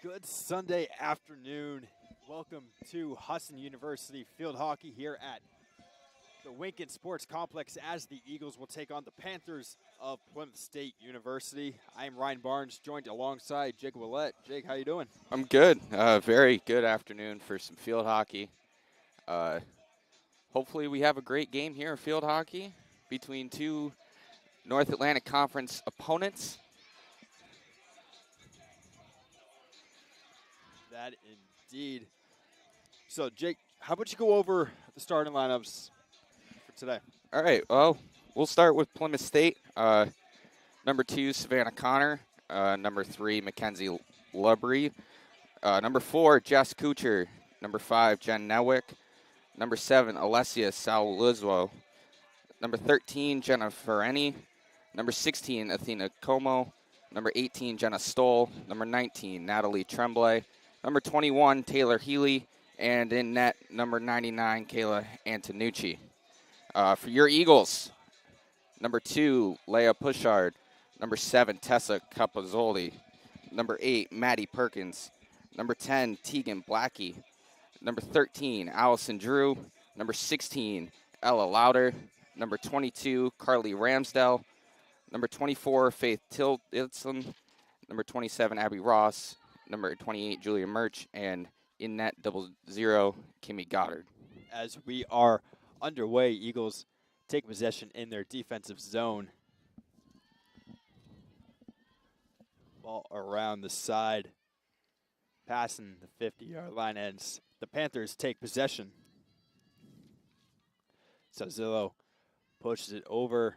Good Sunday afternoon. Welcome to Husson University Field Hockey here at the Winkin Sports Complex as the Eagles will take on the Panthers of Plymouth State University. I am Ryan Barnes, joined alongside Jake Willett. Jake, how you doing? I'm good. Very good afternoon for some field hockey. Hopefully we have a great game here in field hockey between two North Atlantic Conference opponents. That indeed. So, Jake, how about you go over the starting lineups for today? All right, well, we'll start with Plymouth State. Number 2, Savannah Connor. Number 3, Mackenzie Lubry. Number 4, Jess Kuchar. Number 5, Jen Newick. Number 7, Alessia Saluzzo. Number 13, Jenna Fereni. Number 16, Athena Como. Number 18, Jenna Stoll. Number 19, Natalie Tremblay. Number 21, Taylor Healy. And in net, number 99, Kayla Antonucci. For your Eagles, number 2, Leah Pushard. Number 7, Tessa Capozzoli. Number 8, Maddie Perkins. Number 10, Tegan Blackie. Number 13, Allison Drew. Number 16, Ella Lauder. Number 22, Carly Ramsdell. Number 24, Faith Tildson. Number 27, Abby Ross. Number 28, Julia Murch. And in net 00, Kimmy Goddard. As we are underway, Eagles take possession in their defensive zone. Ball around the side, passing the 50-yard line, and the Panthers take possession. Sazillo pushes it over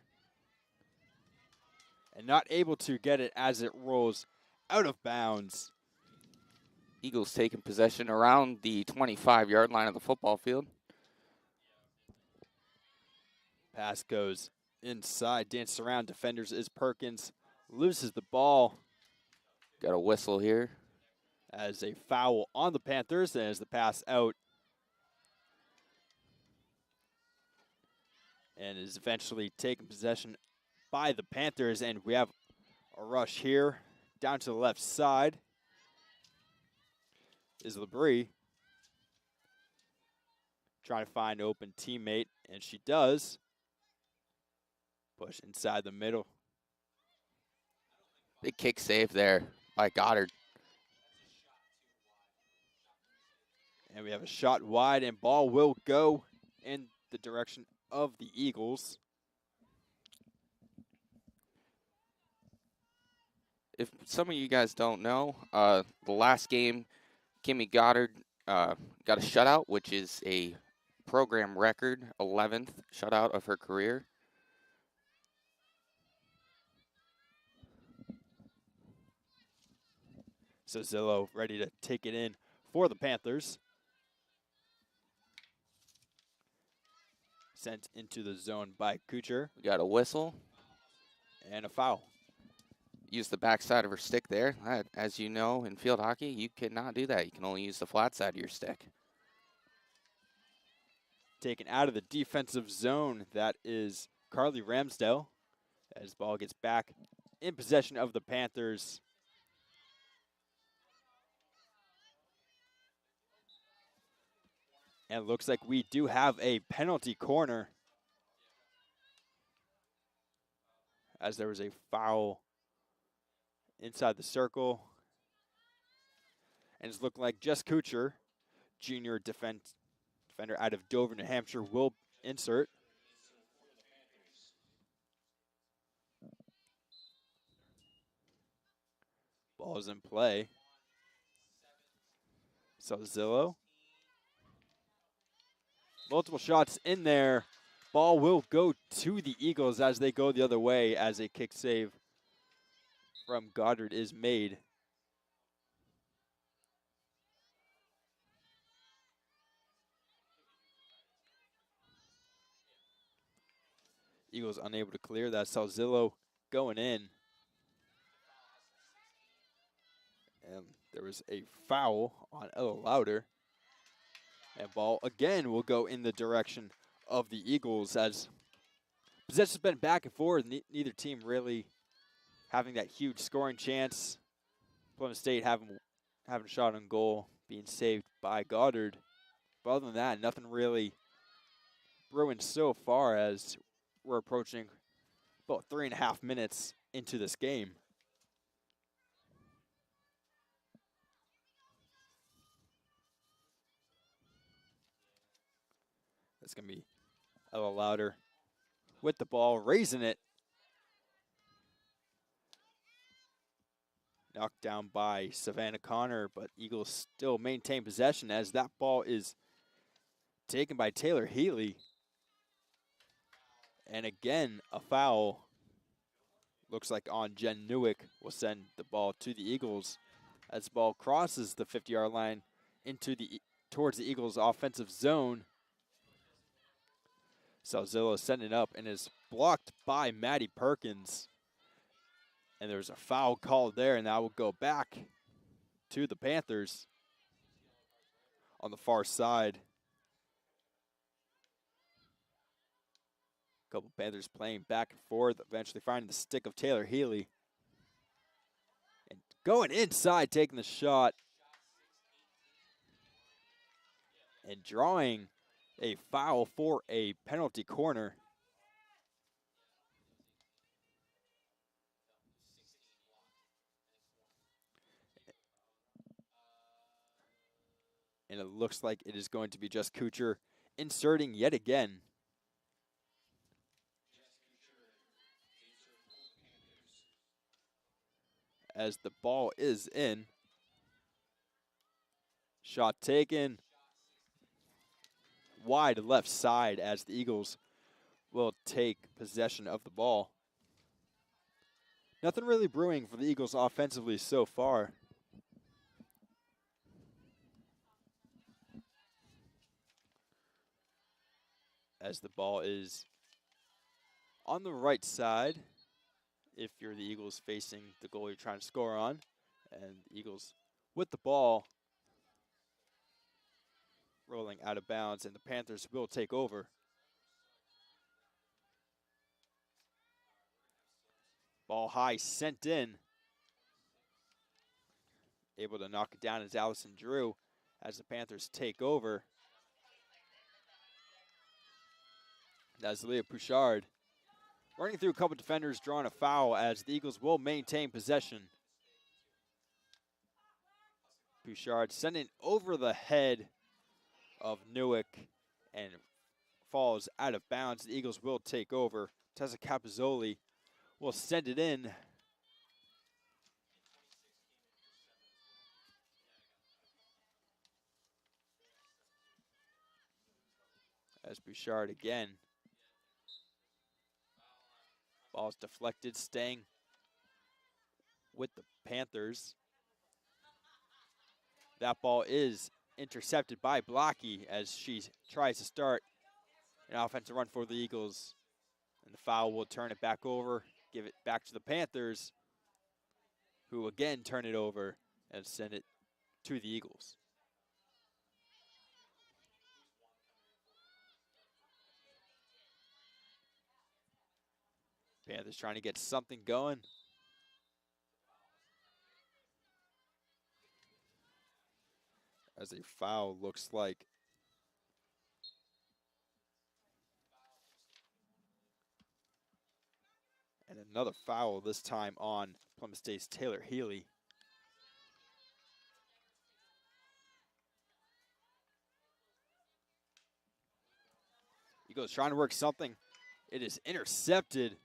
and not able to get it as it rolls out of bounds. Eagles taking possession around the 25-yard line of the football field. Pass goes inside, dances around defenders is Perkins, loses the ball. Got a whistle here. As a foul on the Panthers, and as the pass out. And is eventually taken possession by the Panthers, and we have a rush here. Down to the left side is Labrie. Trying to find an open teammate, and she does. Push inside the middle. Big kick save there by Goddard. And we have a shot wide, and ball will go in the direction of the Eagles. If some of you guys don't know, the last game, Kimmy Goddard got a shutout, which is a program record, 11th shutout of her career. So Zillow ready to take it in for the Panthers. Sent into the zone by Kuchar. We got a whistle. And a foul. Use the backside of her stick there. As you know, in field hockey, you cannot do that. You can only use the flat side of your stick. Taken out of the defensive zone, that is Carly Ramsdell. As ball gets back in possession of the Panthers. And it looks like we do have a penalty corner, as there was a foul inside the circle. And it's looking like Jess Kuchar, junior defender out of Dover, New Hampshire, will insert. Ball is in play. So Zillow. Multiple shots in there. Ball will go to the Eagles as they go the other way, as a kick save from Goddard is made. Eagles unable to clear. That's Salzillo going in. And there was a foul on Ella Lauder. And ball again will go in the direction of the Eagles, as possession's been back and forth. Neither team really having that huge scoring chance. Plymouth State having having a shot on goal, being saved by Goddard. But other than that, nothing really brewing so far as we're approaching about 3.5 minutes into this game. That's going to be a little louder with the ball, raising it. Knocked down by Savannah Connor, but Eagles still maintain possession as that ball is taken by Taylor Healy. And again, a foul. Looks like on Jen Newick will send the ball to the Eagles as the ball crosses the 50-yard line towards the Eagles' offensive zone. Salzillo sending it up and is blocked by Maddie Perkins. And there's a foul called there, and that will go back to the Panthers on the far side. A couple Panthers playing back and forth, eventually finding the stick of Taylor Healy. And going inside, taking the shot. And drawing a foul for a penalty corner. And it looks like it is going to be Jess Kuchar inserting yet again. As the ball is in. Shot taken. Wide left side as the Eagles will take possession of the ball. Nothing really brewing for the Eagles offensively so far. As the ball is on the right side, if you're the Eagles facing the goal you're trying to score on. And the Eagles with the ball rolling out of bounds, and the Panthers will take over. Ball high, sent in. Able to knock it down is Allison Drew as the Panthers take over. That's Leah Pouchard. Running through a couple defenders, drawing a foul as the Eagles will maintain possession. Pouchard sending over the head of Newick and falls out of bounds. The Eagles will take over. Tessa Capizzoli will send it in. As Bouchard again. Ball's deflected, staying with the Panthers. That ball is intercepted by Blocky as she tries to start an offensive run for the Eagles. And the foul will turn it back over, give it back to the Panthers, who again turn it over and send it to the Eagles. Panthers trying to get something going. As a foul looks like. And another foul, this time on Plymouth State's Taylor Healy. Eagles trying to work something. It is intercepted.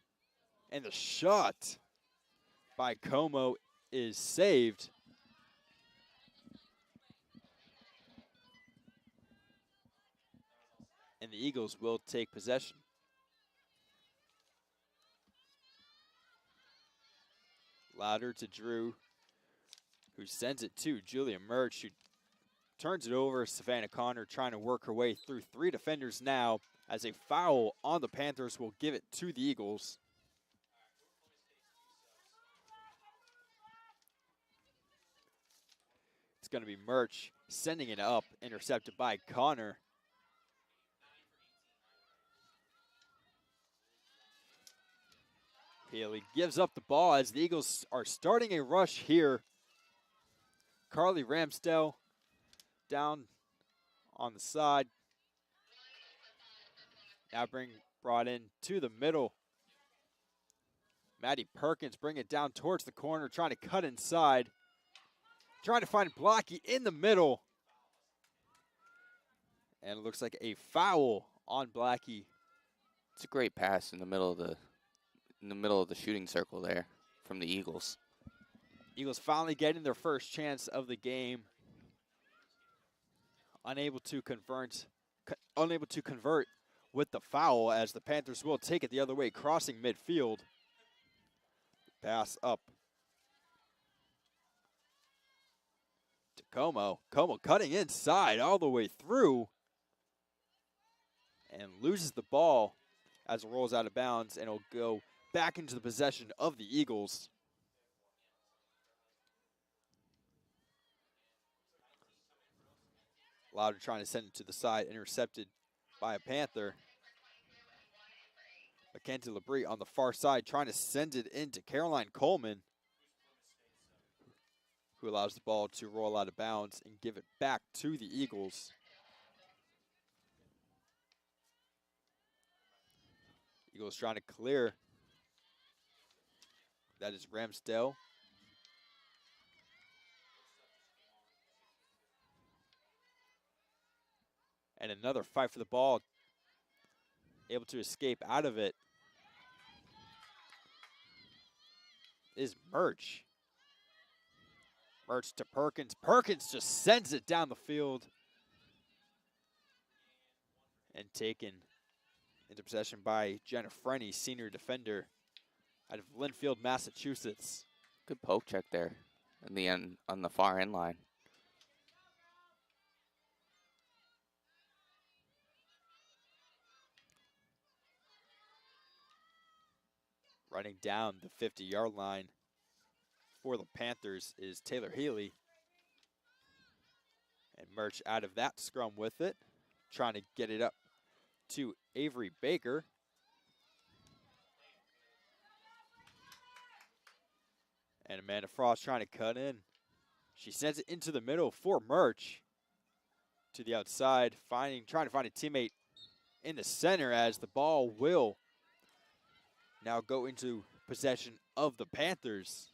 And the shot by Como is saved. And the Eagles will take possession. Louder to Drew, who sends it to Julia Murch, who turns it over. Savannah Connor trying to work her way through three defenders now, as a foul on the Panthers will give it to the Eagles. It's going to be Murch sending it up, intercepted by Connor. Haley gives up the ball as the Eagles are starting a rush here. Carly Ramsdell down on the side. Now brought in to the middle. Maddie Perkins bring it down towards the corner, trying to cut inside. Trying to find Blocky in the middle. And it looks like a foul on Blackie. It's a great pass in the middle of the shooting circle there from the Eagles. Eagles finally getting their first chance of the game. Unable to convert with the foul, as the Panthers will take it the other way, crossing midfield. Pass up to Como. Como cutting inside all the way through and loses the ball as it rolls out of bounds, and it'll go back into the possession of the Eagles. Louder trying to send it to the side, intercepted by a Panther. Mackenzie Labrie on the far side trying to send it into Caroline Coleman, who allows the ball to roll out of bounds and give it back to the Eagles. Eagles trying to clear. That is Ramsdale. And another fight for the ball. Able to escape out of it is Murch. Murch to Perkins. Perkins just sends it down the field. And taken into possession by Jenna Frenny, senior defender out of Linfield, Massachusetts. Good poke check there in the end on the far end line. Running down the 50-yard line for the Panthers is Taylor Healy. And Murch out of that scrum with it, trying to get it up to Avery Baker. And Amanda Frost trying to cut in. She sends it into the middle for Murch. To the outside, trying to find a teammate in the center, as the ball will now go into possession of the Panthers.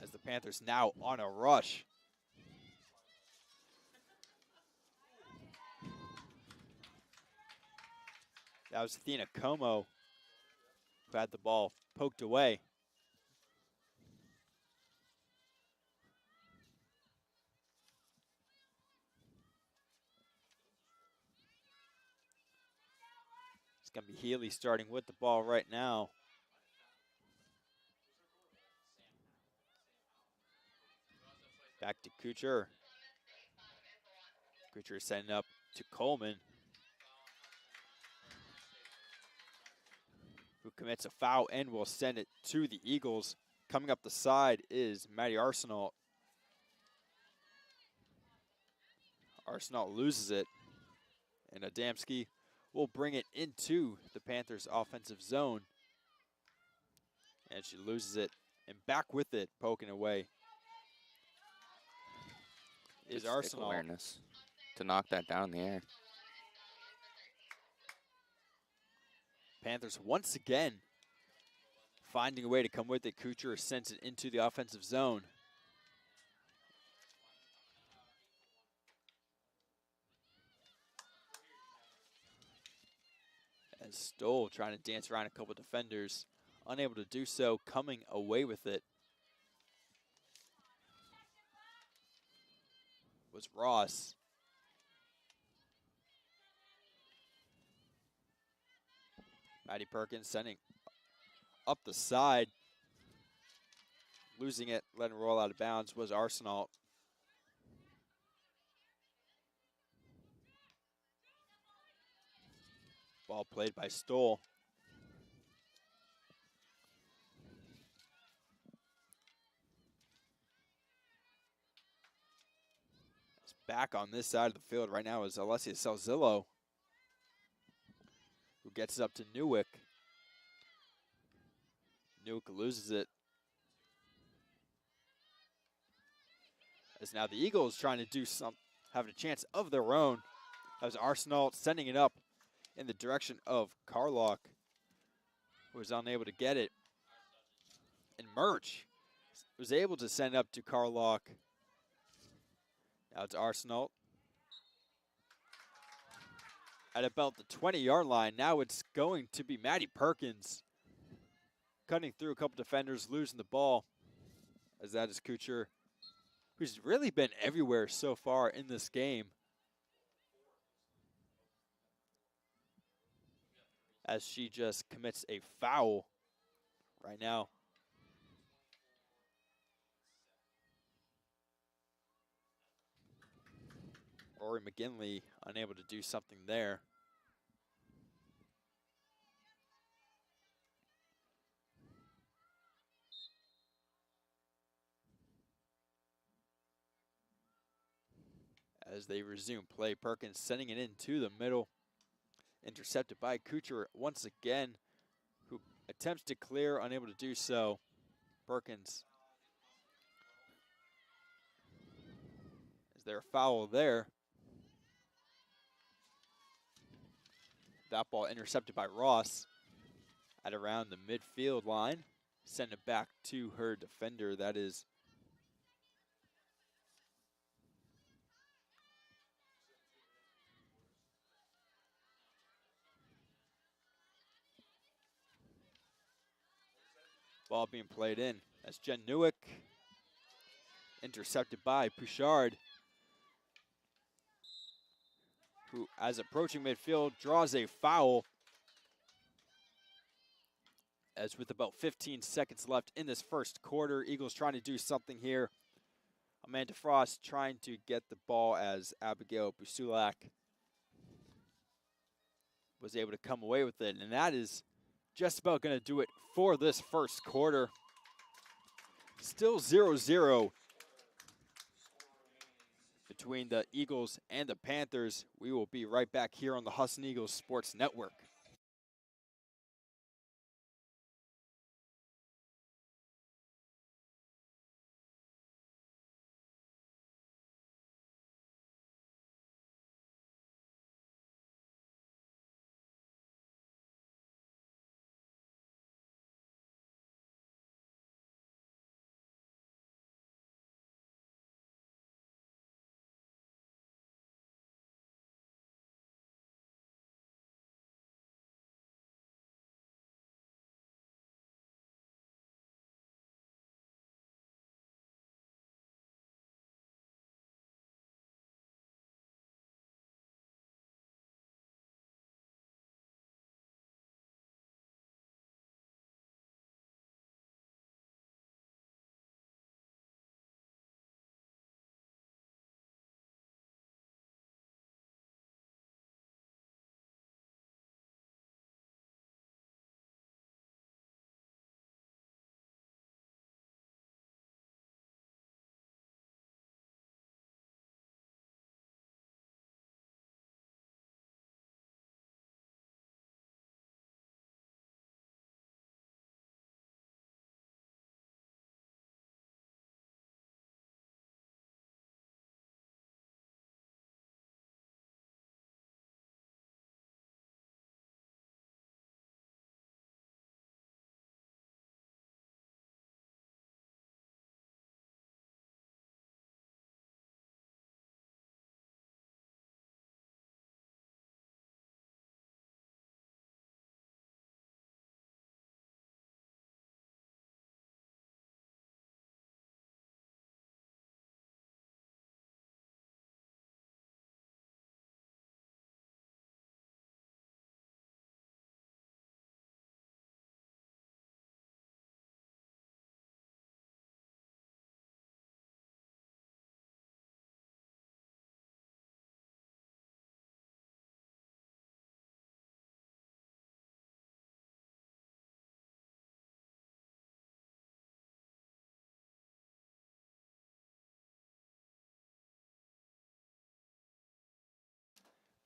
As the Panthers now on a rush. That was Athena Como who had the ball poked away. It's going to be Healy starting with the ball right now. Back to Kucher. Kucher sending up to Coleman, who commits a foul and will send it to the Eagles. Coming up the side is Maddie Arsenault. Arsenault loses it, and Adamski will bring it into the Panthers' offensive zone. And she loses it, and back with it, poking away is Arsenault. Awareness to knock that down in the air. Panthers once again finding a way to come with it. Kucher sends it into the offensive zone. As Stoll trying to dance around a couple defenders, unable to do so, coming away with it was Ross. Maddie Perkins sending up the side. Losing it, letting it roll out of bounds was Arsenault. Ball played by Stoll. Back on this side of the field right now is Alessia Salzillo, who gets it up to Newick. Nuke loses it. As now the Eagles trying to do having a chance of their own. That was Arsenal sending it up in the direction of Carlock, who was unable to get it. And Murch was able to send up to Carlock. Now it's Arsenal. At about the 20-yard line, now it's going to be Maddie Perkins cutting through a couple defenders, losing the ball. As that is Kuchar, who's really been everywhere so far in this game. As she just commits a foul right now. Rory McGinley unable to do something there. As they resume play, Perkins sending it into the middle. Intercepted by Kuchar once again, who attempts to clear, unable to do so. Perkins. Is there a foul there? That ball intercepted by Ross at around the midfield line. Send it back to her defender. That is ball being played in. That's Jen Newick. Intercepted by Pouchard, who, as approaching midfield, draws a foul. As with about 15 seconds left in this first quarter, Eagles trying to do something here. Amanda Frost trying to get the ball as Abigail Busulak was able to come away with it. And that is just about going to do it for this first quarter. Still 0-0 between the Eagles and the Panthers. We will be right back here on the Husson Eagles Sports Network.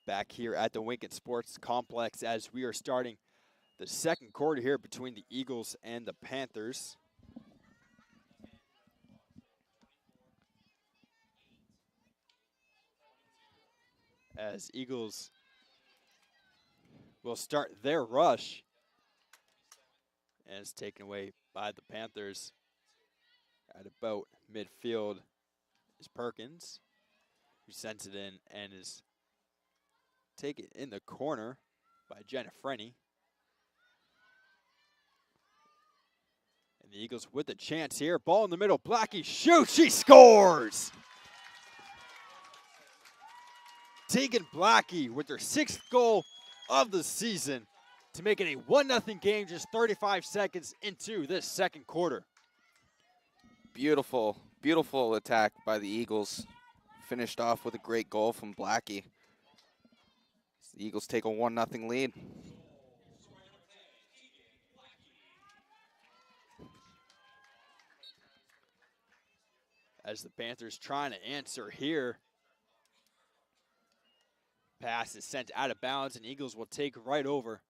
Back here at the Winkin Sports Complex as we are starting the second quarter here between the Eagles and the Panthers. As Eagles will start their rush, and it's taken away by the Panthers at about midfield is Perkins, who sends it in and is taken in the corner by Jenna Frenny. And the Eagles with a chance here. Ball in the middle. Blackie shoots. She scores! Tegan Blackie with her 6th goal of the season to make it a 1-0 game just 35 seconds into this second quarter. Beautiful, beautiful attack by the Eagles. Finished off with a great goal from Blackie. The Eagles take a 1-0 lead. As the Panthers trying to answer here. Pass is sent out of bounds, and Eagles will take right over.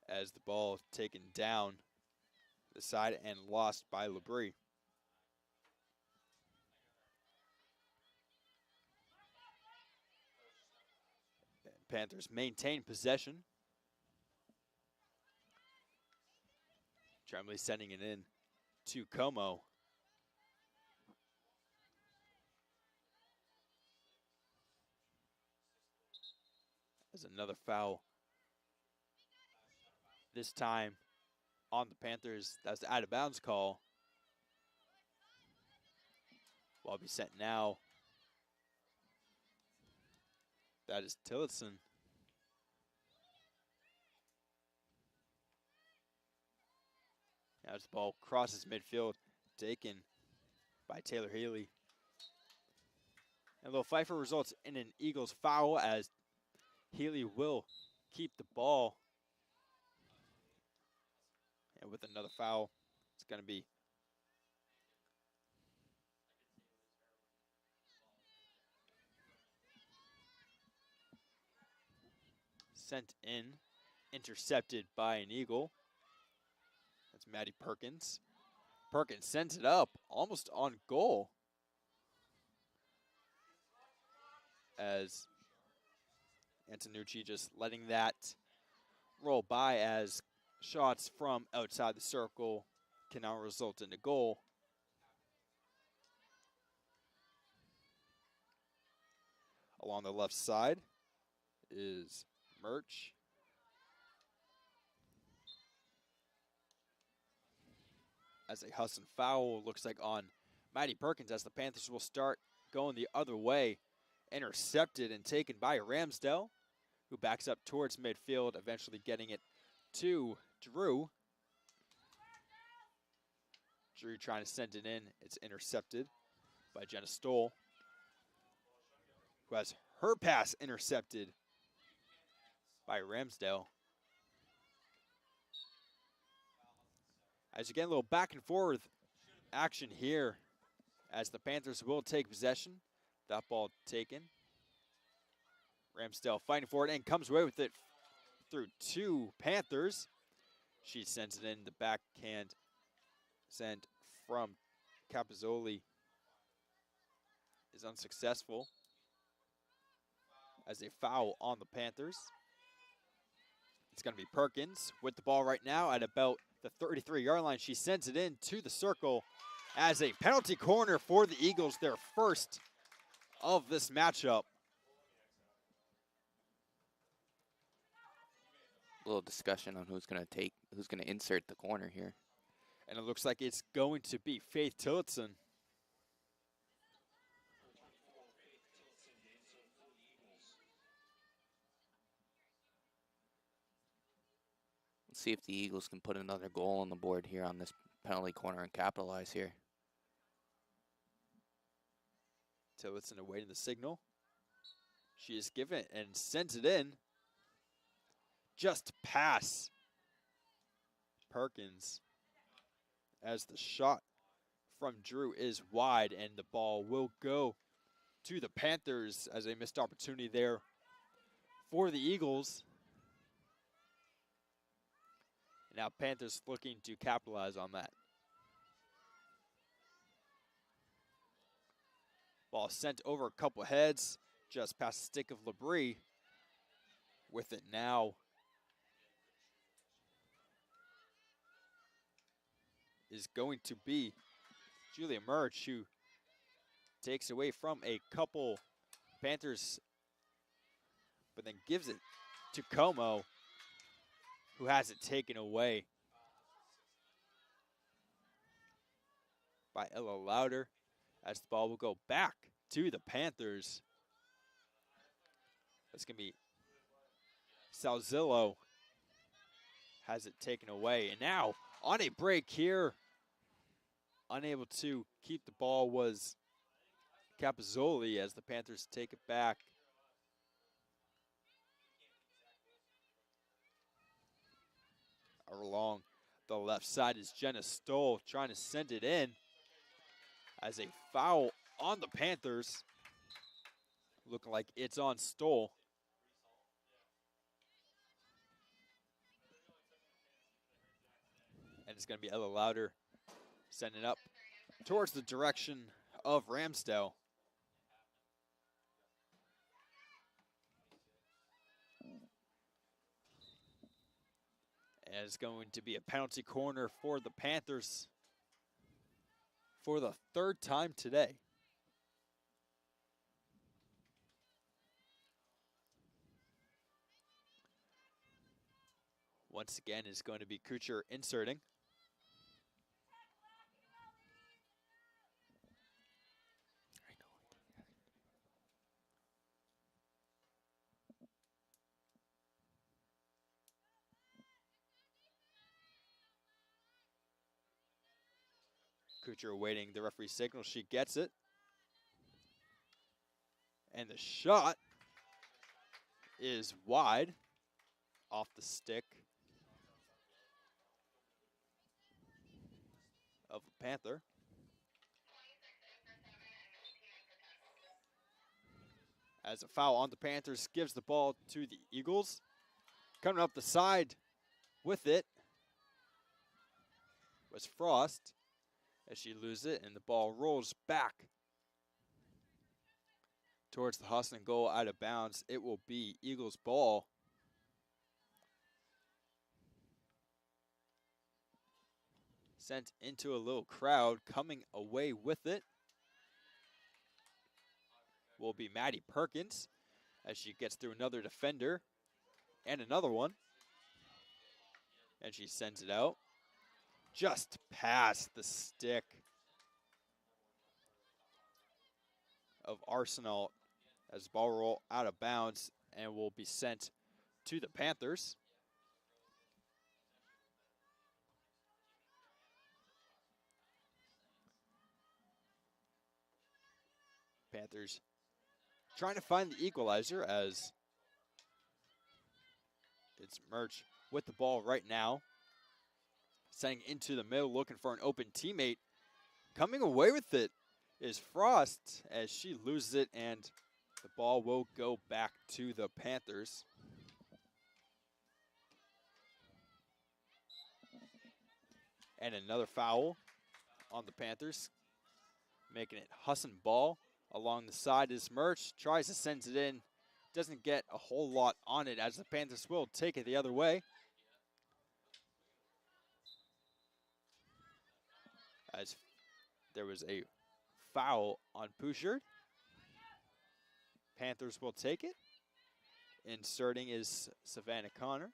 As the ball taken down the side and lost by Labrie. Panthers maintain possession. Tremblay sending it in to Como. As another foul. This time on the Panthers, that's the out of bounds call. Ball be sent now. That is Tillotson. As the ball crosses midfield, taken by Taylor Haley. And Little Pfeiffer results in an Eagles foul as Healy will keep the ball. And with another foul, it's going to be sent in, intercepted by an Eagle. That's Maddie Perkins. Perkins sends it up, almost on goal. As Antonucci just letting that roll by as shots from outside the circle can now result in a goal. Along the left side is Murch. As a Husson foul looks like on Maddie Perkins, as the Panthers will start going the other way. Intercepted and taken by Ramsdell, who backs up towards midfield, eventually getting it to Drew. Drew trying to send it in. It's intercepted by Jenna Stoll, who has her pass intercepted by Ramsdale. As you get a little back and forth action here, as the Panthers will take possession. That ball taken. Ramsdale fighting for it and comes away with it through 2 Panthers. She sends it in. The backhand sent from Capizzoli is unsuccessful as a foul on the Panthers. It's going to be Perkins with the ball right now at about the 33-yard line. She sends it in to the circle as a penalty corner for the Eagles, their first of this matchup. A little discussion on who's going to insert the corner here. And it looks like it's going to be Faith Tillotson. Let's see if the Eagles can put another goal on the board here on this penalty corner and capitalize here. Tillotson awaiting the signal. She is given it and sends it in. Just past Perkins as the shot from Drew is wide, and the ball will go to the Panthers as a missed opportunity there for the Eagles. Now Panthers looking to capitalize on that. Ball sent over a couple heads, just past the stick of Labrie. With it now is going to be Julia Murch, who takes away from a couple Panthers, but then gives it to Como, who has it taken away by Ella Louder, as the ball will go back to the Panthers. That's going to be Salzillo has it taken away. And now on a break here, unable to keep the ball was Capozzoli as the Panthers take it back. Along the left side is Jenna Stoll trying to send it in as a foul on the Panthers. Looking like it's on Stoll. And it's going to be Ella Louder sending it up towards the direction of Ramsdale. And it's going to be a penalty corner for the Panthers for the third time today. Once again, it's going to be Kucher inserting. Kucher awaiting the referee's signal. She gets it. And the shot is wide off the stick of the Panther. As a foul on the Panthers gives the ball to the Eagles. Coming up the side with it was Frost as she loses it, and the ball rolls back towards the Husson goal out of bounds. It will be Eagles ball. Sent into a little crowd. Coming away with it will be Maddie Perkins as she gets through another defender and another one. And she sends it out just past the stick of Arsenal as the ball roll out of bounds and will be sent to the Panthers. Panthers trying to find the equalizer as it's Murch with the ball right now. Sending into the middle, looking for an open teammate. Coming away with it is Frost as she loses it, and the ball will go back to the Panthers. And another foul on the Panthers, making it Husson ball. Along the side is Murch, tries to send it in, doesn't get a whole lot on it as the Panthers will take it the other way. As there was a foul on Pouchard. Panthers will take it. Inserting is Savannah Connor.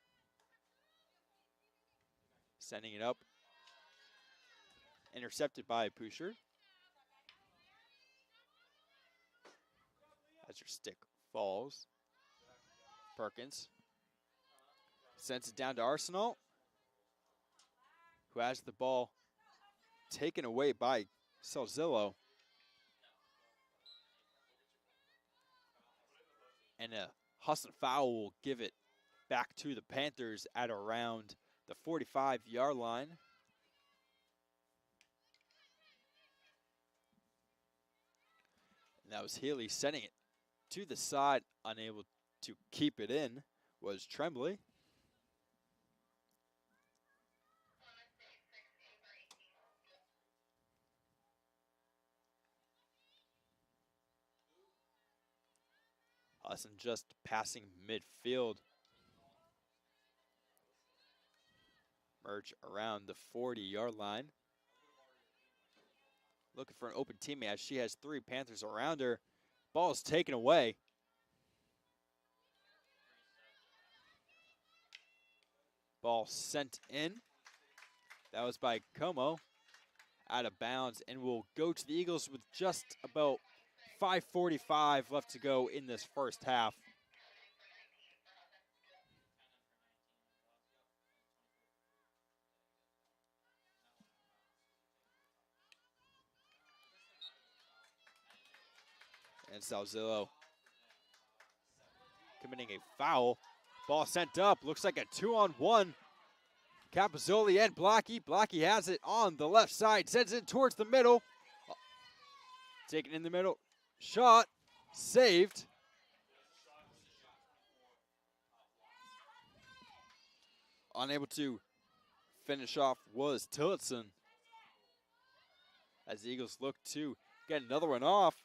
Sending it up. Intercepted by Pouchard. As her stick falls. Perkins sends it down to Arsenal, who has the ball taken away by Salzillo. And a Husson foul will give it back to the Panthers at around the 45-yard line. And that was Healy sending it to the side, unable to keep it in, was Tremblay. Husson just passing midfield. Merge around the 40-yard line. Looking for an open teammate as she has 3 Panthers around her. Ball is taken away. Ball sent in. That was by Como. Out of bounds, and will go to the Eagles with just about 5:45 left to go in this first half. And Salzillo committing a foul. Ball sent up. Looks like a 2-on-1. Capozzoli and Blocky. Blocky has it on the left side. Sends it towards the middle. Taken in the middle. Shot. Saved. Unable to finish off was Tillotson. As the Eagles look to get another one off.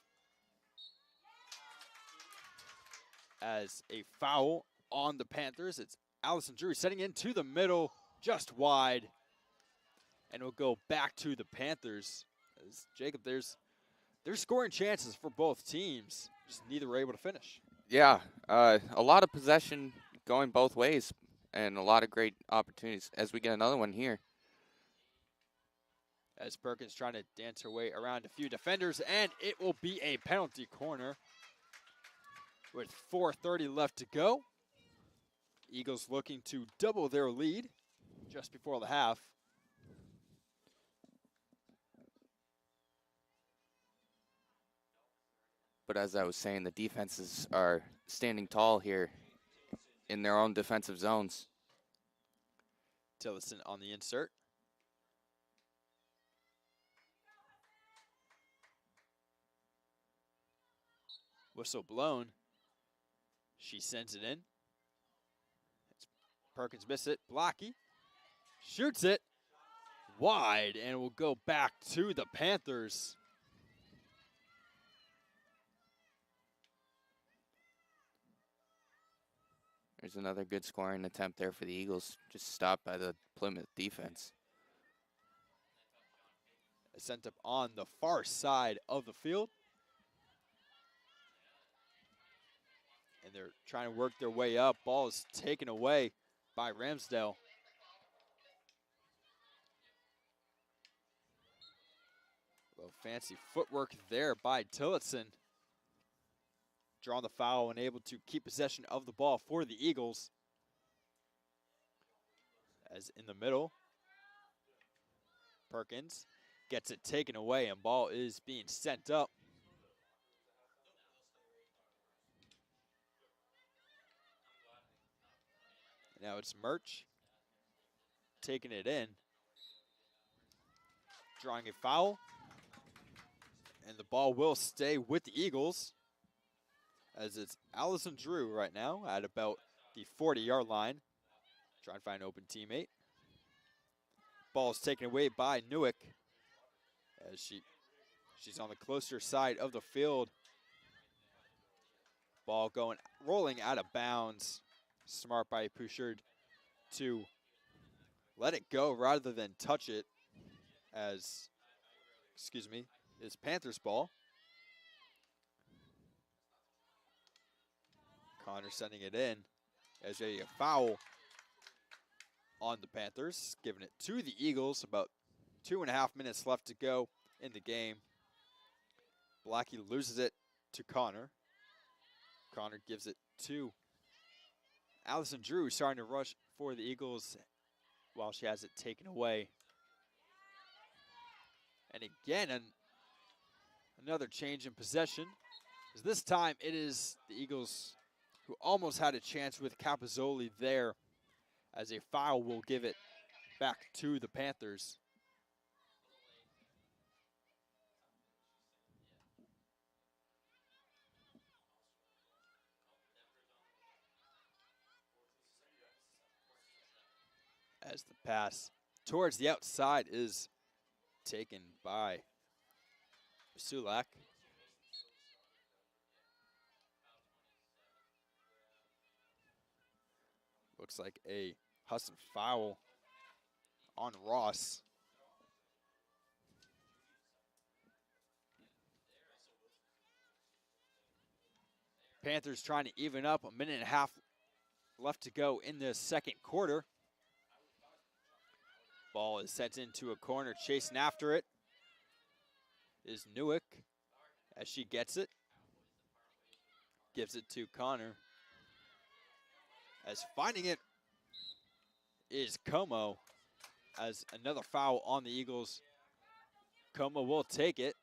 As a foul on the Panthers. It's Allison Drew setting into the middle, just wide. And will go back to the Panthers. As Jacob, they're scoring chances for both teams. Just neither were able to finish. Yeah, a lot of possession going both ways and a lot of great opportunities as we get another one here. As Perkins trying to dance her way around a few defenders, and it will be a penalty corner with 4:30 left to go. Eagles looking to double their lead just before the half. But as I was saying, the defenses are standing tall here in their own defensive zones. Tillotson on the insert. Whistle blown. She sends it in. Perkins missed it. Blocky shoots it wide and will go back to the Panthers. There's another good scoring attempt there for the Eagles, just stopped by the Plymouth defense. Sent up on the far side of the field. And they're trying to work their way up. Ball is taken away by Ramsdale. A little fancy footwork there by Tillotson. Drawing the foul and able to keep possession of the ball for the Eagles. As in the middle, Perkins gets it taken away and ball is being sent up. Now it's Murch taking it in, drawing a foul, and the ball will stay with the Eagles as it's Allison Drew right now at about the 40-yard line. Trying to find an open teammate. Ball is taken away by Newick as she's on the closer side of the field. Ball rolling out of bounds. Smart by Pouchard to let it go rather than touch it as, is Panthers ball. Connor sending it in as a foul on the Panthers, giving it to the Eagles. About 2.5 minutes left to go in the game. Blackie loses it to Connor. Connor gives it to Allison Drew, starting to rush for the Eagles while she has it taken away. And again, another change in possession. This time it is the Eagles who almost had a chance with Capozzoli there, as a foul will give it back to the Panthers. As the pass towards the outside is taken by Sulak. Looks like a Husson foul on Ross. Panthers trying to even up, a minute and a half left to go in the second quarter. Ball is sent into a corner, chasing after it is Newick as she gets it. Gives it to Connor. As finding it is Como, as another foul on the Eagles. Como will take it,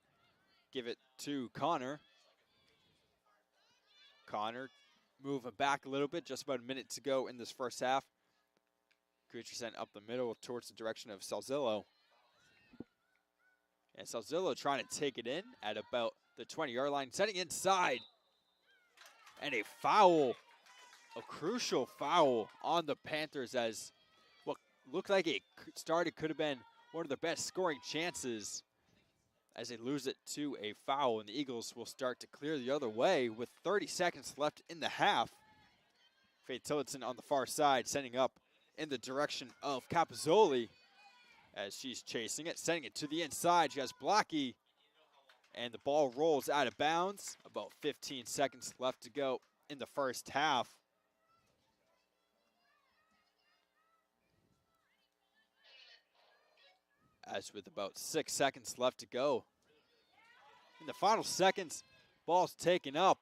give it to Connor. Connor moving back a little bit, just about a minute to go in this first half. Creature sent up the middle towards the direction of Salzillo. And Salzillo trying to take it in at about the 20-yard line, sending inside. And a foul, a crucial foul on the Panthers, as what looked like it could have been one of the best scoring chances, as they lose it to a foul, and the Eagles will start to clear the other way with 30 seconds left in the half. Faye Tillotson on the far side, sending up in the direction of Capozzoli as she's chasing it, sending it to the inside. She has Blocky, and the ball rolls out of bounds. About 15 seconds left to go in the first half. As with about 6 seconds left to go. In the final seconds, ball's taken up.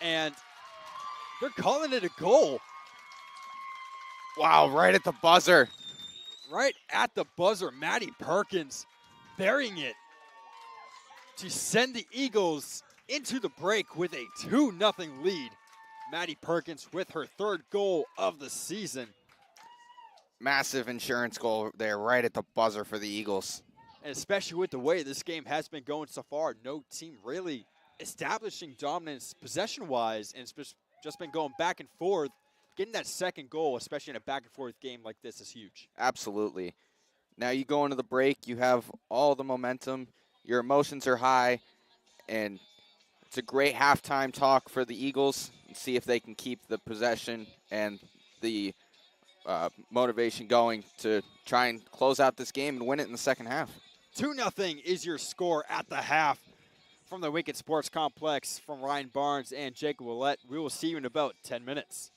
And they're calling it a goal. Wow, right at the buzzer. Right at the buzzer, Maddie Perkins burying it to send the Eagles into the break with a 2-0 lead. Maddie Perkins with her third goal of the season. Massive insurance goal there right at the buzzer for the Eagles. And especially with the way this game has been going so far, no team really establishing dominance possession-wise, and it's just been going back and forth. Getting that second goal, especially in a back-and-forth game like this, is huge. Absolutely. Now you go into the break, you have all the momentum, your emotions are high, and it's a great halftime talk for the Eagles and see if they can keep the possession and the motivation going to try and close out this game and win it in the second half. 2-0 is your score at the half from the Wicked Sports Complex. From Ryan Barnes and Jacob Willett, we will see you in about 10 minutes.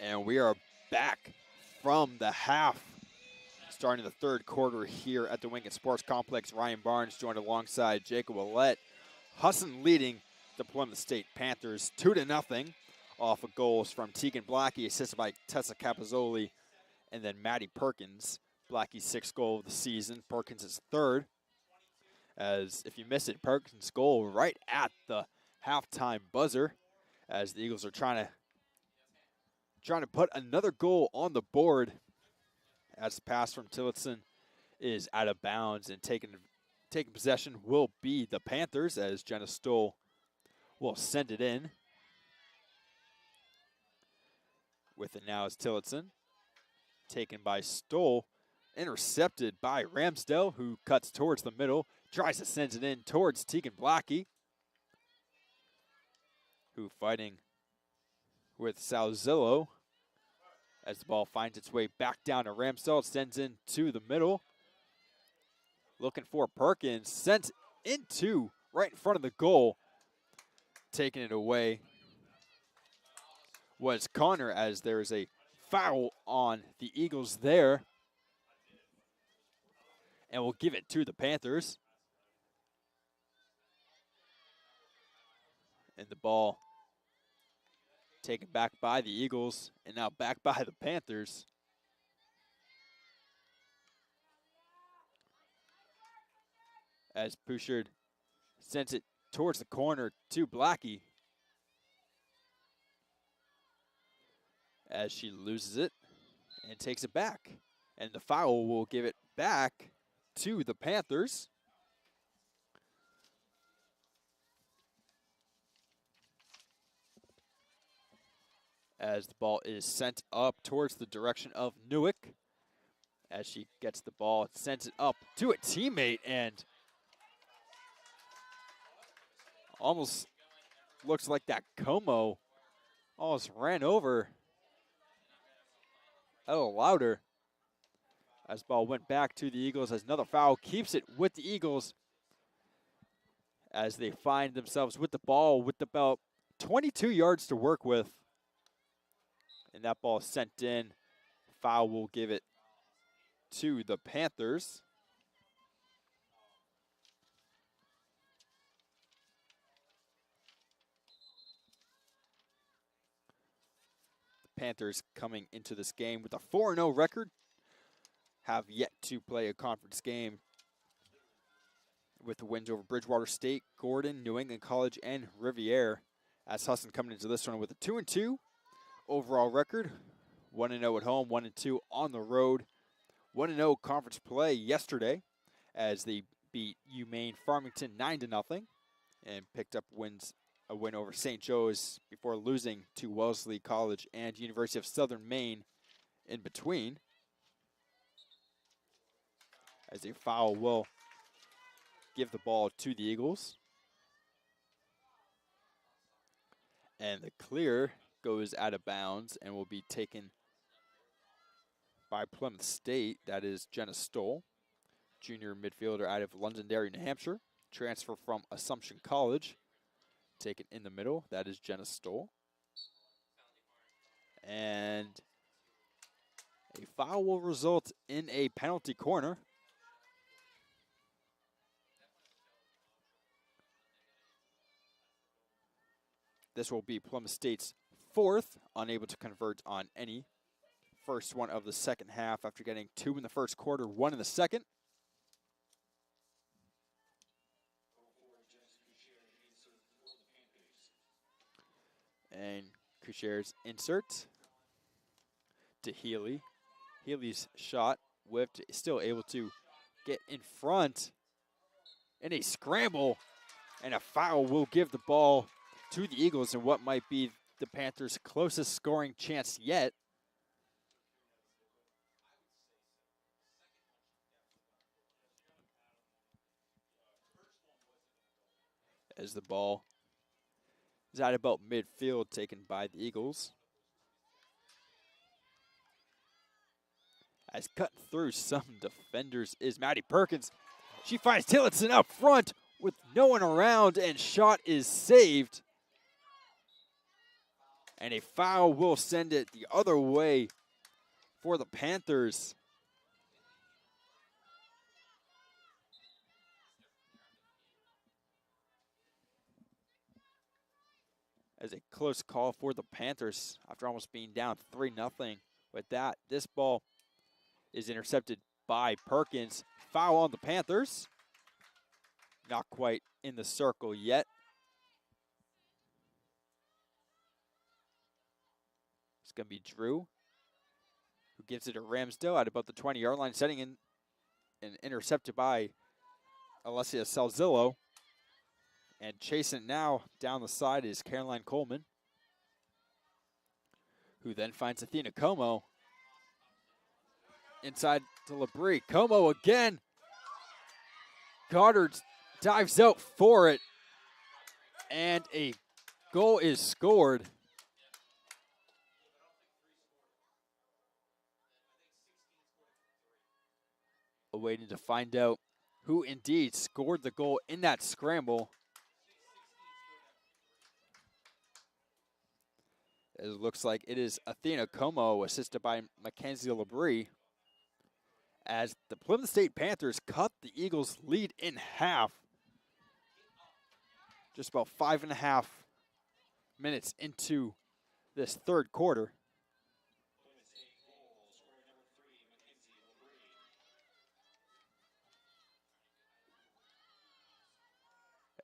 And we are back from the half, starting the third quarter here at the Winkin Sports Complex. Ryan Barnes joined alongside Jacob Ouellette. Husson leading the Plymouth State Panthers 2-0 off of goals from Tegan Blackie, assisted by Tessa Capozzoli, and then Maddie Perkins. Blackie's 6th goal of the season. Perkins' 3rd. As if you missed it, Perkins' goal right at the halftime buzzer, as the Eagles are trying to put another goal on the board, as the pass from Tillotson is out of bounds, and taking possession will be the Panthers, as Jenna Stoll will send it in. With it now is Tillotson, taken by Stoll, intercepted by Ramsdell, who cuts towards the middle, tries to send it in towards Tegan Blackie, who fighting with Salzillo, as the ball finds its way back down to Ramsdell, sends in to the middle. Looking for Perkins, sent into right in front of the goal. Taking it away was Connor, as there is a foul on the Eagles there. And we'll give it to the Panthers. And the ball taken back by the Eagles, and now back by the Panthers. As Pouchard sends it towards the corner to Blackie, as she loses it and takes it back. And the foul will give it back to the Panthers. As the ball is sent up towards the direction of Newick. As she gets the ball, sends it up to a teammate, and almost looks like that Como almost ran over Ella Louder. As the ball went back to the Eagles, as another foul keeps it with the Eagles, as they find themselves with the ball with about 22 yards to work with. And that ball is sent in. Foul will give it to the Panthers. The Panthers coming into this game with a 4-0 record, have yet to play a conference game, with the wins over Bridgewater State, Gordon, New England College, and Riviere. As Husson coming into this one with a 2-2 overall record, 1-0 at home, 1-2 on the road. 1-0 conference play yesterday, as they beat UMaine Farmington 9-0 and picked up a win over St. Joe's before losing to Wellesley College and University of Southern Maine in between. As a foul will give the ball to the Eagles. And the clear goes out of bounds and will be taken by Plymouth State. That is Jenna Stoll, junior midfielder out of Londonderry, New Hampshire. Transfer from Assumption College. Taken in the middle. That is Jenna Stoll. And a foul will result in a penalty corner. This will be Plymouth State's 4th, unable to convert on any. First one of the second half after getting 2 in the first quarter, 1 in the second. And Couchere's insert to Healy. Healy's shot whipped, still able to get in front in a scramble, and a foul will give the ball to the Eagles in what might be the Panthers' closest scoring chance yet. As the ball is at about midfield, taken by the Eagles. As cut through some defenders is Maddie Perkins. She finds Tillotson up front with no one around, and shot is saved. And a foul will send it the other way for the Panthers. As a close call for the Panthers after almost being down 3-0. With that, this ball is intercepted by Perkins. Foul on the Panthers. Not quite in the circle yet. It's going to be Drew, who gives it to Ramsdale at about the 20-yard line, setting in and intercepted by Alessia Salzillo. And chasing it now down the side is Caroline Coleman, who then finds Athena Como. Inside to Labrie. Como again. Goddard dives out for it. And a goal is scored. Waiting to find out who indeed scored the goal in that scramble. It looks like it is Athena Como, assisted by Mackenzie Labrie, as the Plymouth State Panthers cut the Eagles' lead in half. Just about 5.5 minutes into this third quarter.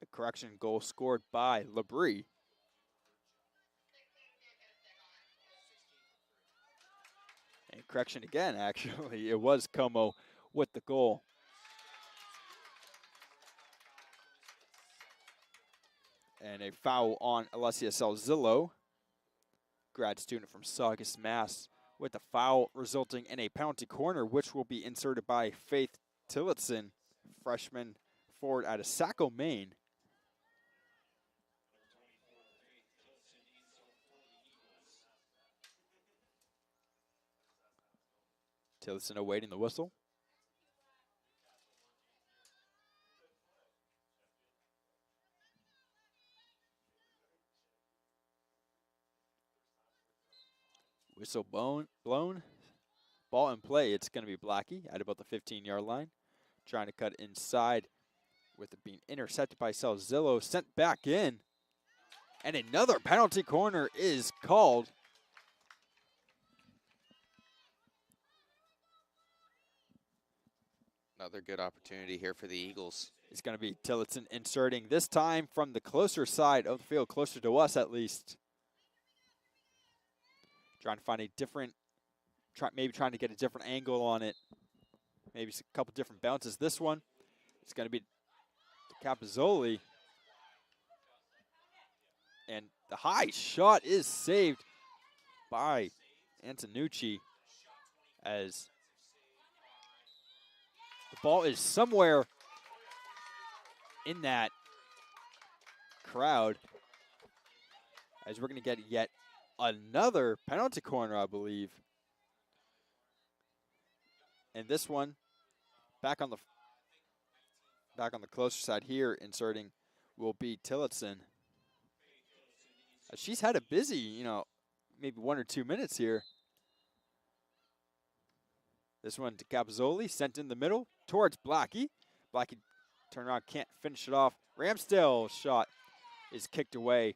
A correction goal scored by Labrie. And correction again, actually. It was Como with the goal. And a foul on Alessia Salzillo, grad student from Saugus, Mass, with the foul resulting in a penalty corner, which will be inserted by Faith Tillotson, freshman forward out of Saco, Maine. Tillotson awaiting the whistle. Whistle blown. Ball in play. It's going to be Blackie at about the 15-yard line. Trying to cut inside with it being intercepted by Salzillo. Sent back in. And another penalty corner is called. Another good opportunity here for the Eagles. It's going to be Tillotson inserting, this time from the closer side of the field, closer to us at least. Trying to find a different, maybe trying to get a different angle on it. Maybe a couple different bounces. This one, it's going to be Capozzoli. And the high shot is saved by Antonucci, as the ball is somewhere in that crowd, as we're going to get yet another penalty corner, I believe. And this one, back on the closer side here, inserting will be Tillotson. She's had a busy, maybe 1 or 2 minutes here. This one to Capozzoli, sent in the middle towards Blackie. Blackie turn around, can't finish it off. Ramsdale shot is kicked away.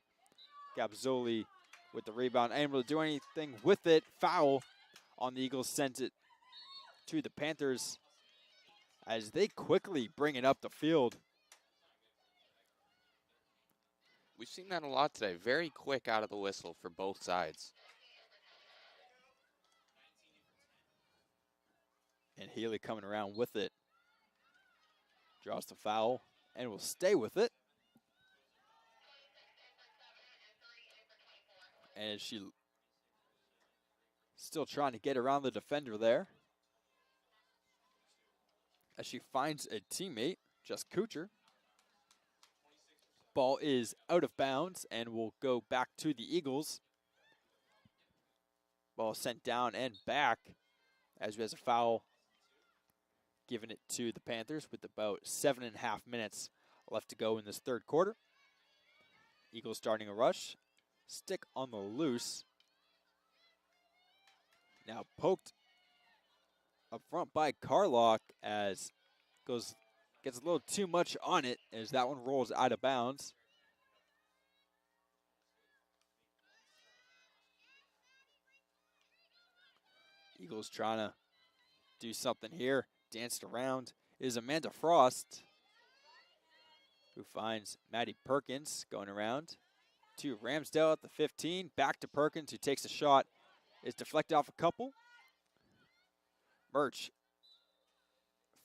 Capozzoli with the rebound, unable to do anything with it. Foul on the Eagles, sent it to the Panthers as they quickly bring it up the field. We've seen that a lot today. Very quick out of the whistle for both sides. And Healy coming around with it. Draws the foul and will stay with it. And she still trying to get around the defender there, as she finds a teammate, Jess Kuchar. Ball is out of bounds and will go back to the Eagles. Ball sent down and back, as we has a foul giving it to the Panthers with about 7.5 minutes left to go in this third quarter. Eagles starting a rush. stick on the loose. Now poked up front by Carlock as gets a little too much on it as that one rolls out of bounds. Eagles trying to do something here. Danced around is Amanda Frost, who finds Maddie Perkins going around to Ramsdale at the 15. Back to Perkins, who takes a shot. Is deflected off a couple. Murch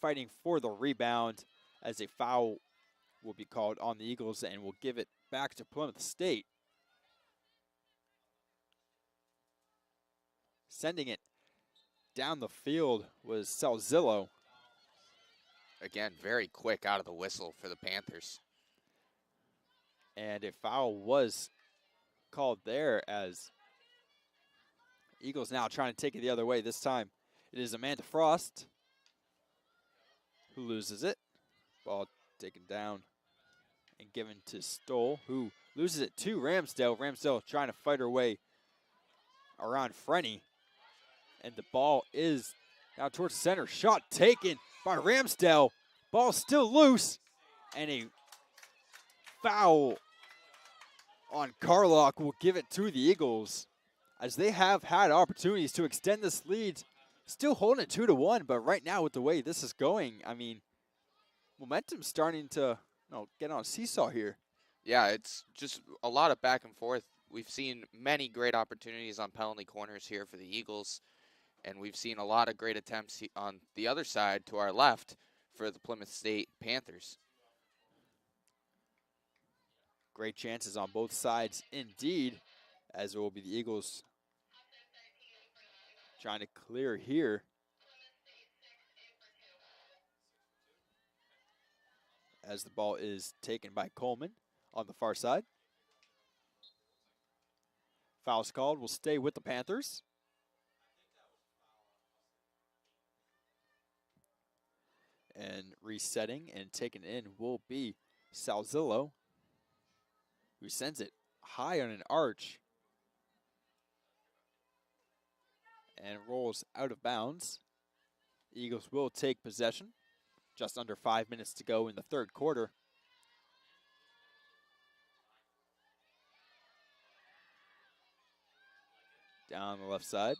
fighting for the rebound as a foul will be called on the Eagles and will give it back to Plymouth State. Sending it down the field was Salzillo. Again, very quick out of the whistle for the Panthers. And a foul was called there as Eagles now trying to take it the other way. This time it is Amanda Frost who loses it. Ball taken down and given to Stoll, who loses it to Ramsdale. Ramsdale trying to fight her way around Frenny. And the ball is now towards center. Shot taken by Ramsdale. Ball still loose. And a foul on Carlock will give it to the Eagles, as they have had opportunities to extend this lead. Still holding it 2-1, but right now with the way this is going, I mean, momentum's starting to get on a seesaw here. Yeah, it's just a lot of back and forth. We've seen many great opportunities on penalty corners here for the Eagles, and we've seen a lot of great attempts on the other side to our left for the Plymouth State Panthers. Great chances on both sides indeed, as it will be the Eagles trying to clear here. As the ball is taken by Coleman on the far side. Foul's called, will stay with the Panthers. And resetting and taken in will be Salzillo, who sends it high on an arch and rolls out of bounds. The Eagles will take possession. Just under 5 minutes to go in the third quarter. Down the left side.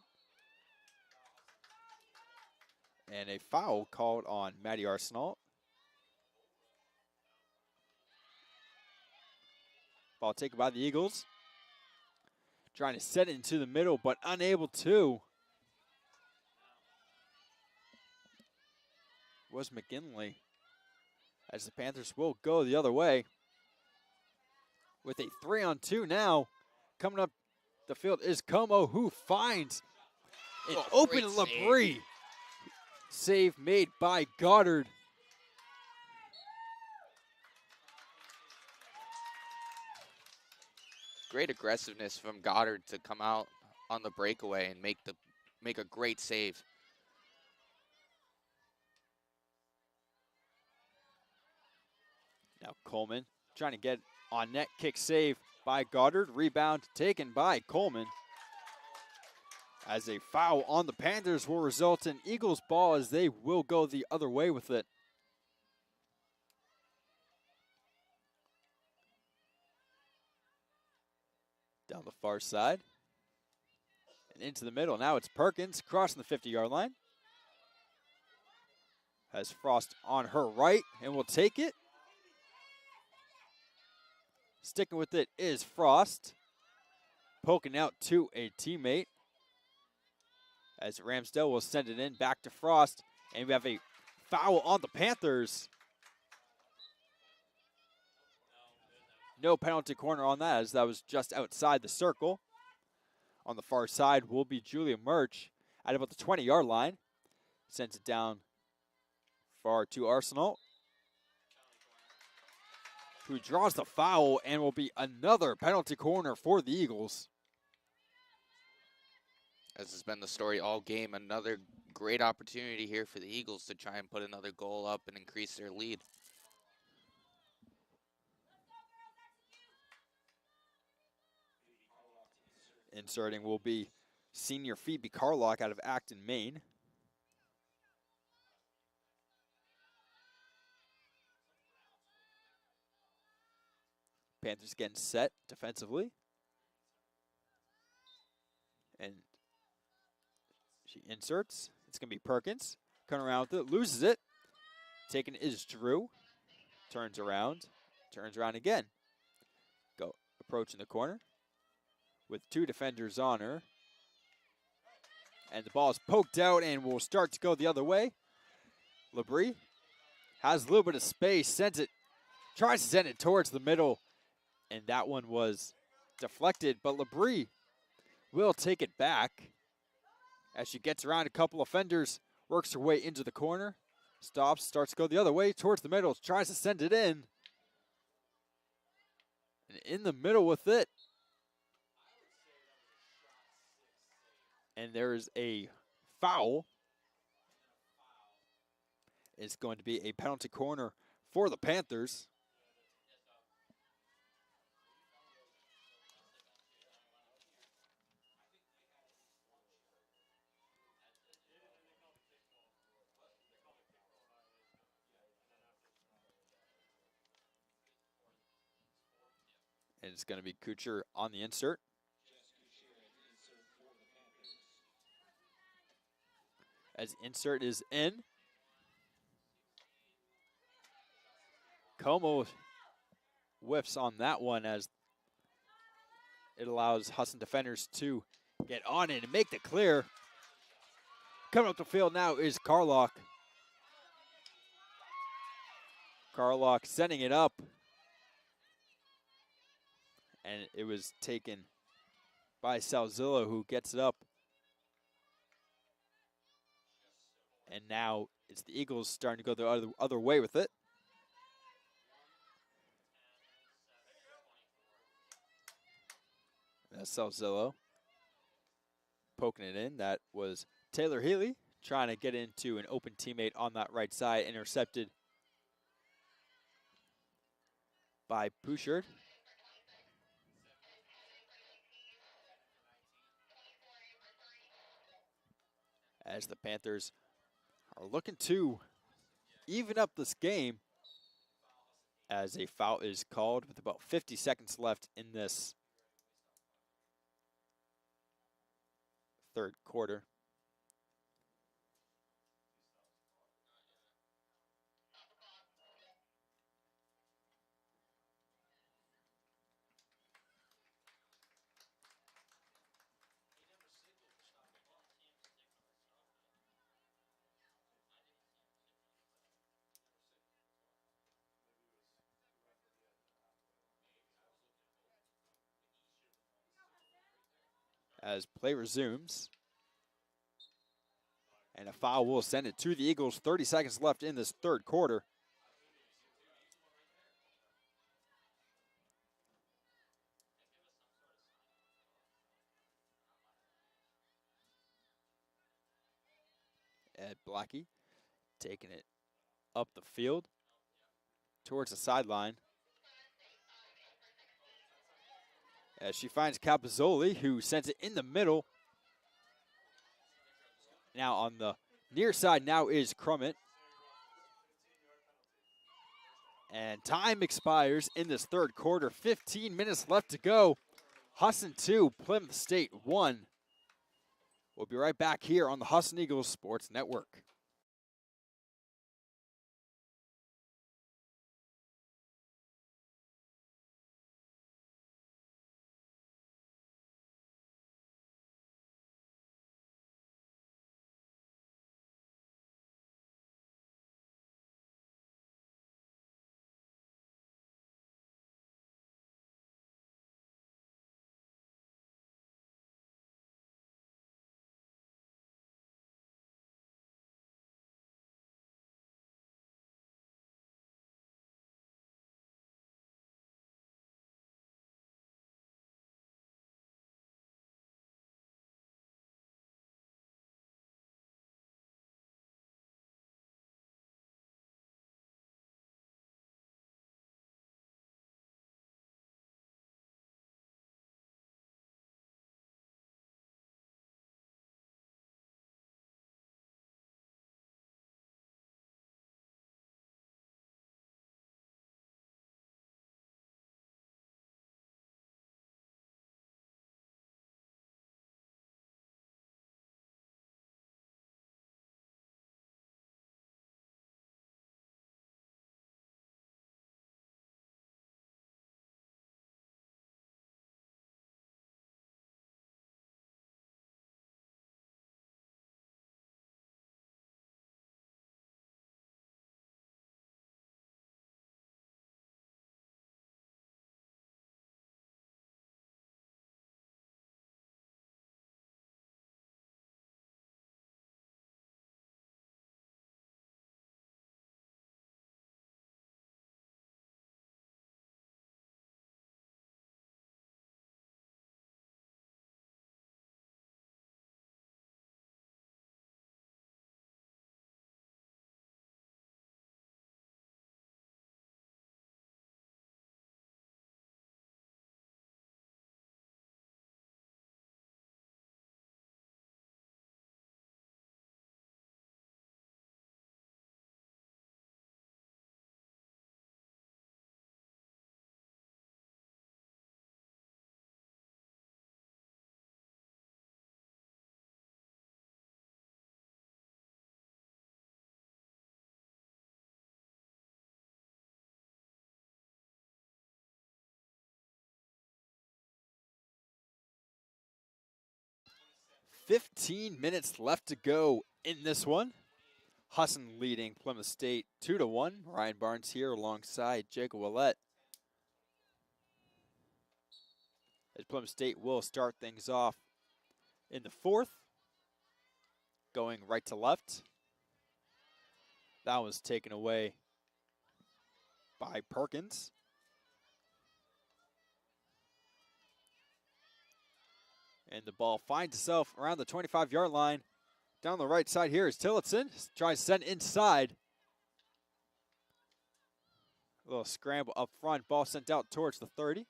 And a foul called on Maddie Arsenault. Ball taken by the Eagles. Trying to set it into the middle, but unable to. Was McGinley. As the Panthers will go the other way. With a 3-on-2 now. Coming up the field is Como, who finds an open Labrie. Save made by Goddard. Great aggressiveness from Goddard to come out on the breakaway and make a great save. Now Coleman trying to get on net, kick save by Goddard. Rebound taken by Coleman. As a foul on the Panthers will result in Eagles ball, as they will go the other way with it. Down the far side. And into the middle. Now it's Perkins crossing the 50-yard line. Has Frost on her right and will take it. Sticking with it is Frost. Poking out to a teammate. As Ramsdale will send it in back to Frost. And we have a foul on the Panthers. No penalty corner on that, as that was just outside the circle. On the far side will be Julia Murch at about the 20-yard line. Sends it down far to Arsenault, who draws the foul, and will be another penalty corner for the Eagles. As has been the story all game, another great opportunity here for the Eagles to try and put another goal up and increase their lead. Inserting will be senior Phoebe Carlock out of Acton, Maine. Panthers getting set defensively. And she inserts. It's going to be Perkins. Coming around with it. Loses it. Taking it is Drew. Turns around. Turns around again. Go approaching the corner with two defenders on her. And the ball is poked out and will start to go the other way. Labrie has a little bit of space. Sends it. Tries to send it towards the middle. And that one was deflected. But Labrie will take it back as she gets around a couple of fenders. Works her way into the corner. Stops. Starts to go the other way towards the middle. Tries to send it in. And in the middle with it. And there's a foul. It's going to be a penalty corner for the Panthers. And it's going to be Kuchar on the insert. As insert is in. Como whiffs on that one as it allows Husson defenders to get on it and make the clear. Coming up the field now is Carlock. Carlock sending it up. And it was taken by Salzillo, who gets it up. And now it's the Eagles starting to go the other way with it. That's Salzillo poking it in. That was Taylor Healy trying to get into an open teammate on that right side. Intercepted by Bouchard. As the Panthers are looking to even up this game as a foul is called with about 50 seconds left in this third quarter. As play resumes. And a foul will send it to the Eagles. 30 seconds left in this third quarter. Ed Blackie taking it up the field towards the sideline. As she finds Capozzoli, who sends it in the middle. Now on the near side now is Crummett. And time expires in this third quarter. 15 minutes left to go. Husson 2, Plymouth State 1. We'll be right back here on the Husson Eagles Sports Network. 15 minutes left to go in this one. Husson leading Plymouth State 2-1. Ryan Barnes here alongside Jacob Willett. As Plymouth State will start things off in the fourth, going right to left. That was taken away by Perkins. And the ball finds itself around the 25-yard line. Down the right side here is Tillotson. Tries to send inside. A little scramble up front. Ball sent out towards the 30.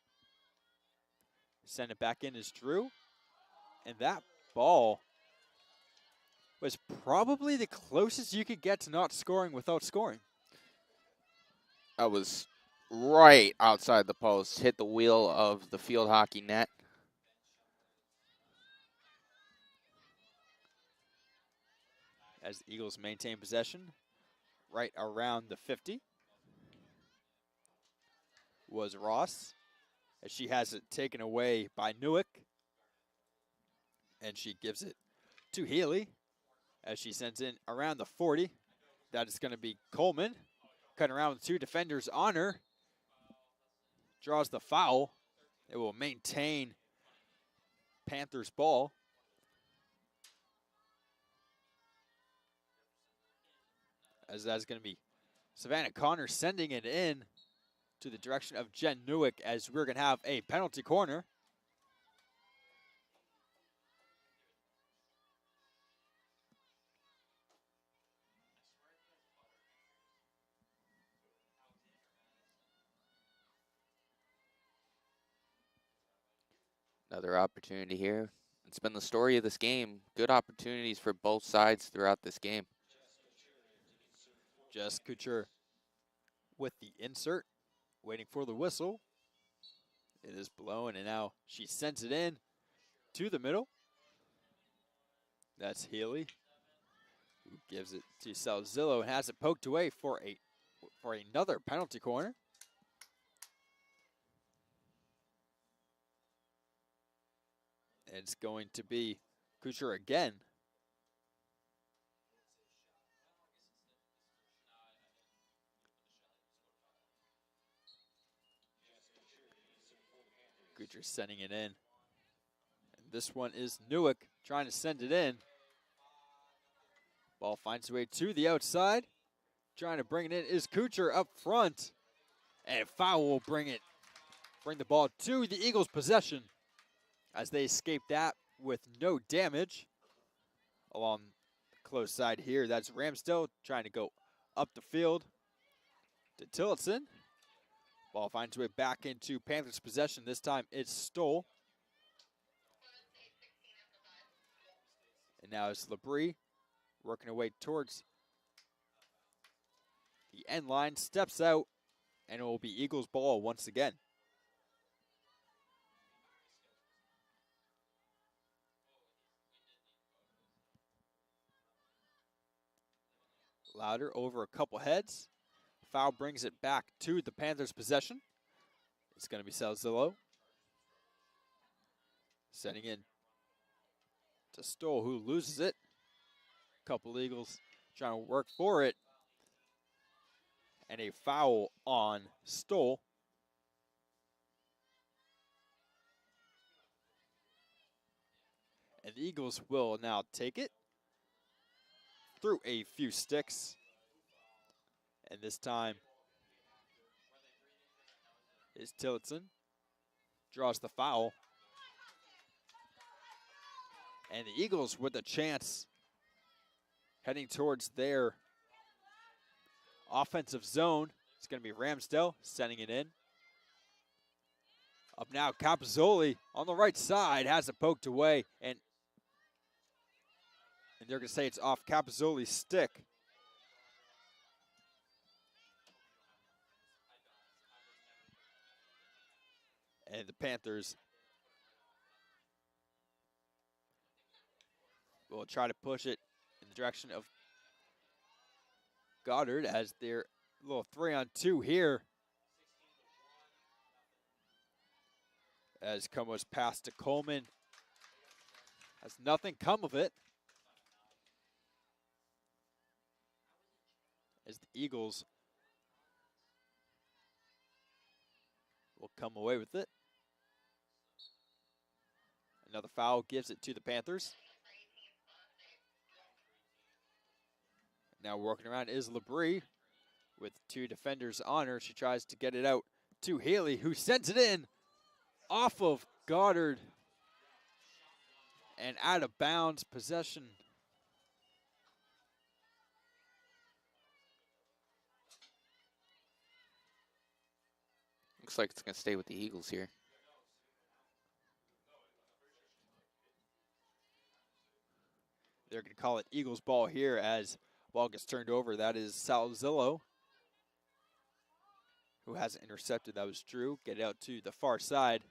Send it back in is Drew. And that ball was probably the closest you could get to not scoring without scoring. I was right outside the post. Hit the wheel of the field hockey net. As the Eagles maintain possession, right around the 50 was Ross, as she has it taken away by Newick. And she gives it to Healy, as she sends in around the 40. That is going to be Coleman, cutting around with two defenders on her. Draws the foul. It will maintain Panthers ball. As that's going to be Savannah Connor sending it in to the direction of Jen Newick, as we're going to have a penalty corner. Another opportunity here. It's been the story of this game. Good opportunities for both sides throughout this game. Jess Couture with the insert, waiting for the whistle. It is blown, and now she sends it in to the middle. That's Healy, who gives it to Salzillo and has it poked away for another penalty corner. It's going to be Couture again. Couture sending it in. And this one is Newick trying to send it in. Ball finds its way to the outside. Trying to bring it in is Couture up front. And foul will bring the ball to the Eagles' possession, as they escape that with no damage. Along the close side here, that's Ramsdell trying to go up the field to Tillotson. Ball finds its way back into Panthers' possession. This time it's Stoll. And now it's Labrie working away towards the end line, steps out, and it will be Eagles ball once again. Louder over a couple heads. Foul brings it back to the Panthers' possession. It's going to be Salzillo. Sending in to Stoll, who loses it. Couple Eagles trying to work for it. And a foul on Stoll. And the Eagles will now take it through a few sticks. And this time is Tillotson. Draws the foul. And the Eagles with a chance heading towards their offensive zone. It's going to be Ramsdell sending it in. Up now, Capozzoli on the right side has it poked away, and they're going to say it's off Capozzoli's stick. And the Panthers will try to push it in the direction of Goddard, as their little 3-on-2 here. As Como's pass to Coleman. Has nothing come of it. As the Eagles will come away with it. Another foul gives it to the Panthers. Now working around is Labrie with 2 defenders on her. She tries to get it out to Haley, who sends it in off of Goddard and out of bounds. Possession. Looks like it's going to stay with the Eagles here. They're going to call it Eagles ball here as ball gets turned over. That is Salzillo, who hasn't intercepted. That was Drew. Get it out to the far side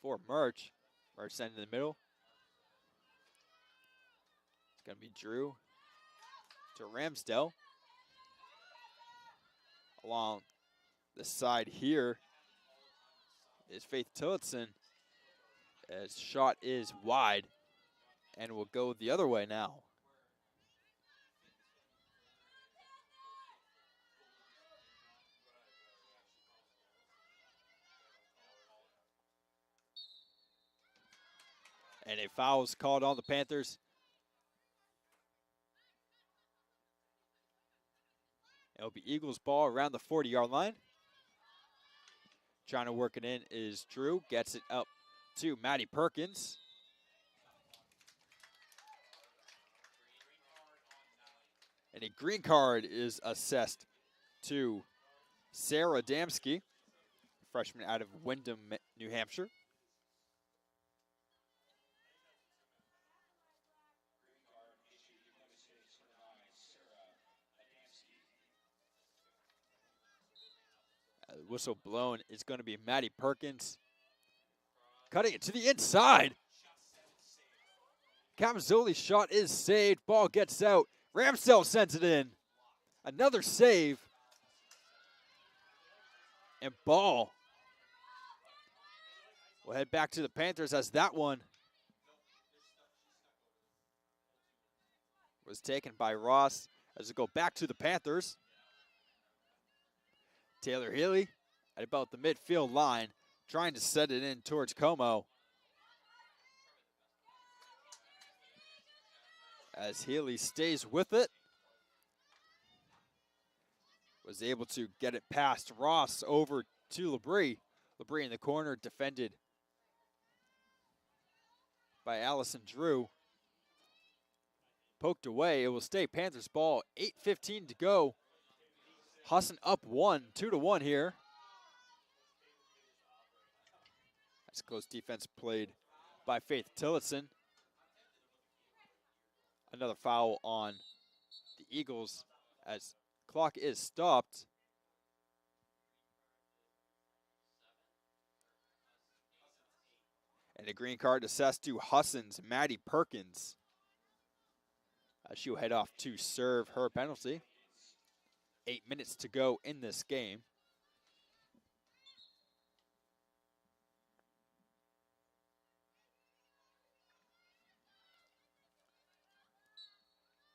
for Murch. Murch sending in the middle. It's going to be Drew to Ramsdell. Along the side here is Faith Tillotson. As shot is wide and will go the other way now. And a foul is called on the Panthers. It'll be Eagles ball around the 40-yard line. Trying to work it in is Drew. Gets it up to Maddie Perkins. And a green card is assessed to Sarah Damsky, freshman out of Windham, New Hampshire. Whistle blown is going to be Maddie Perkins. Cutting it to the inside. Camazzoli's shot is saved. Ball gets out. Ramsdell sends it in. Another save. And ball will head back to the Panthers as that one was taken by Ross as it go back to the Panthers. Taylor Healy at about the midfield line, trying to set it in towards Como. As Healy stays with it. Was able to get it past Ross over to Labrie. Labrie in the corner, defended by Allison Drew. Poked away. It will stay Panthers ball. 8:15 to go. Husson up 2-1 here. That's close defense played by Faith Tillotson. Another foul on the Eagles as clock is stopped. And a green card assessed to Husson's Maddie Perkins. She'll head off to serve her penalty. 8 minutes to go in this game.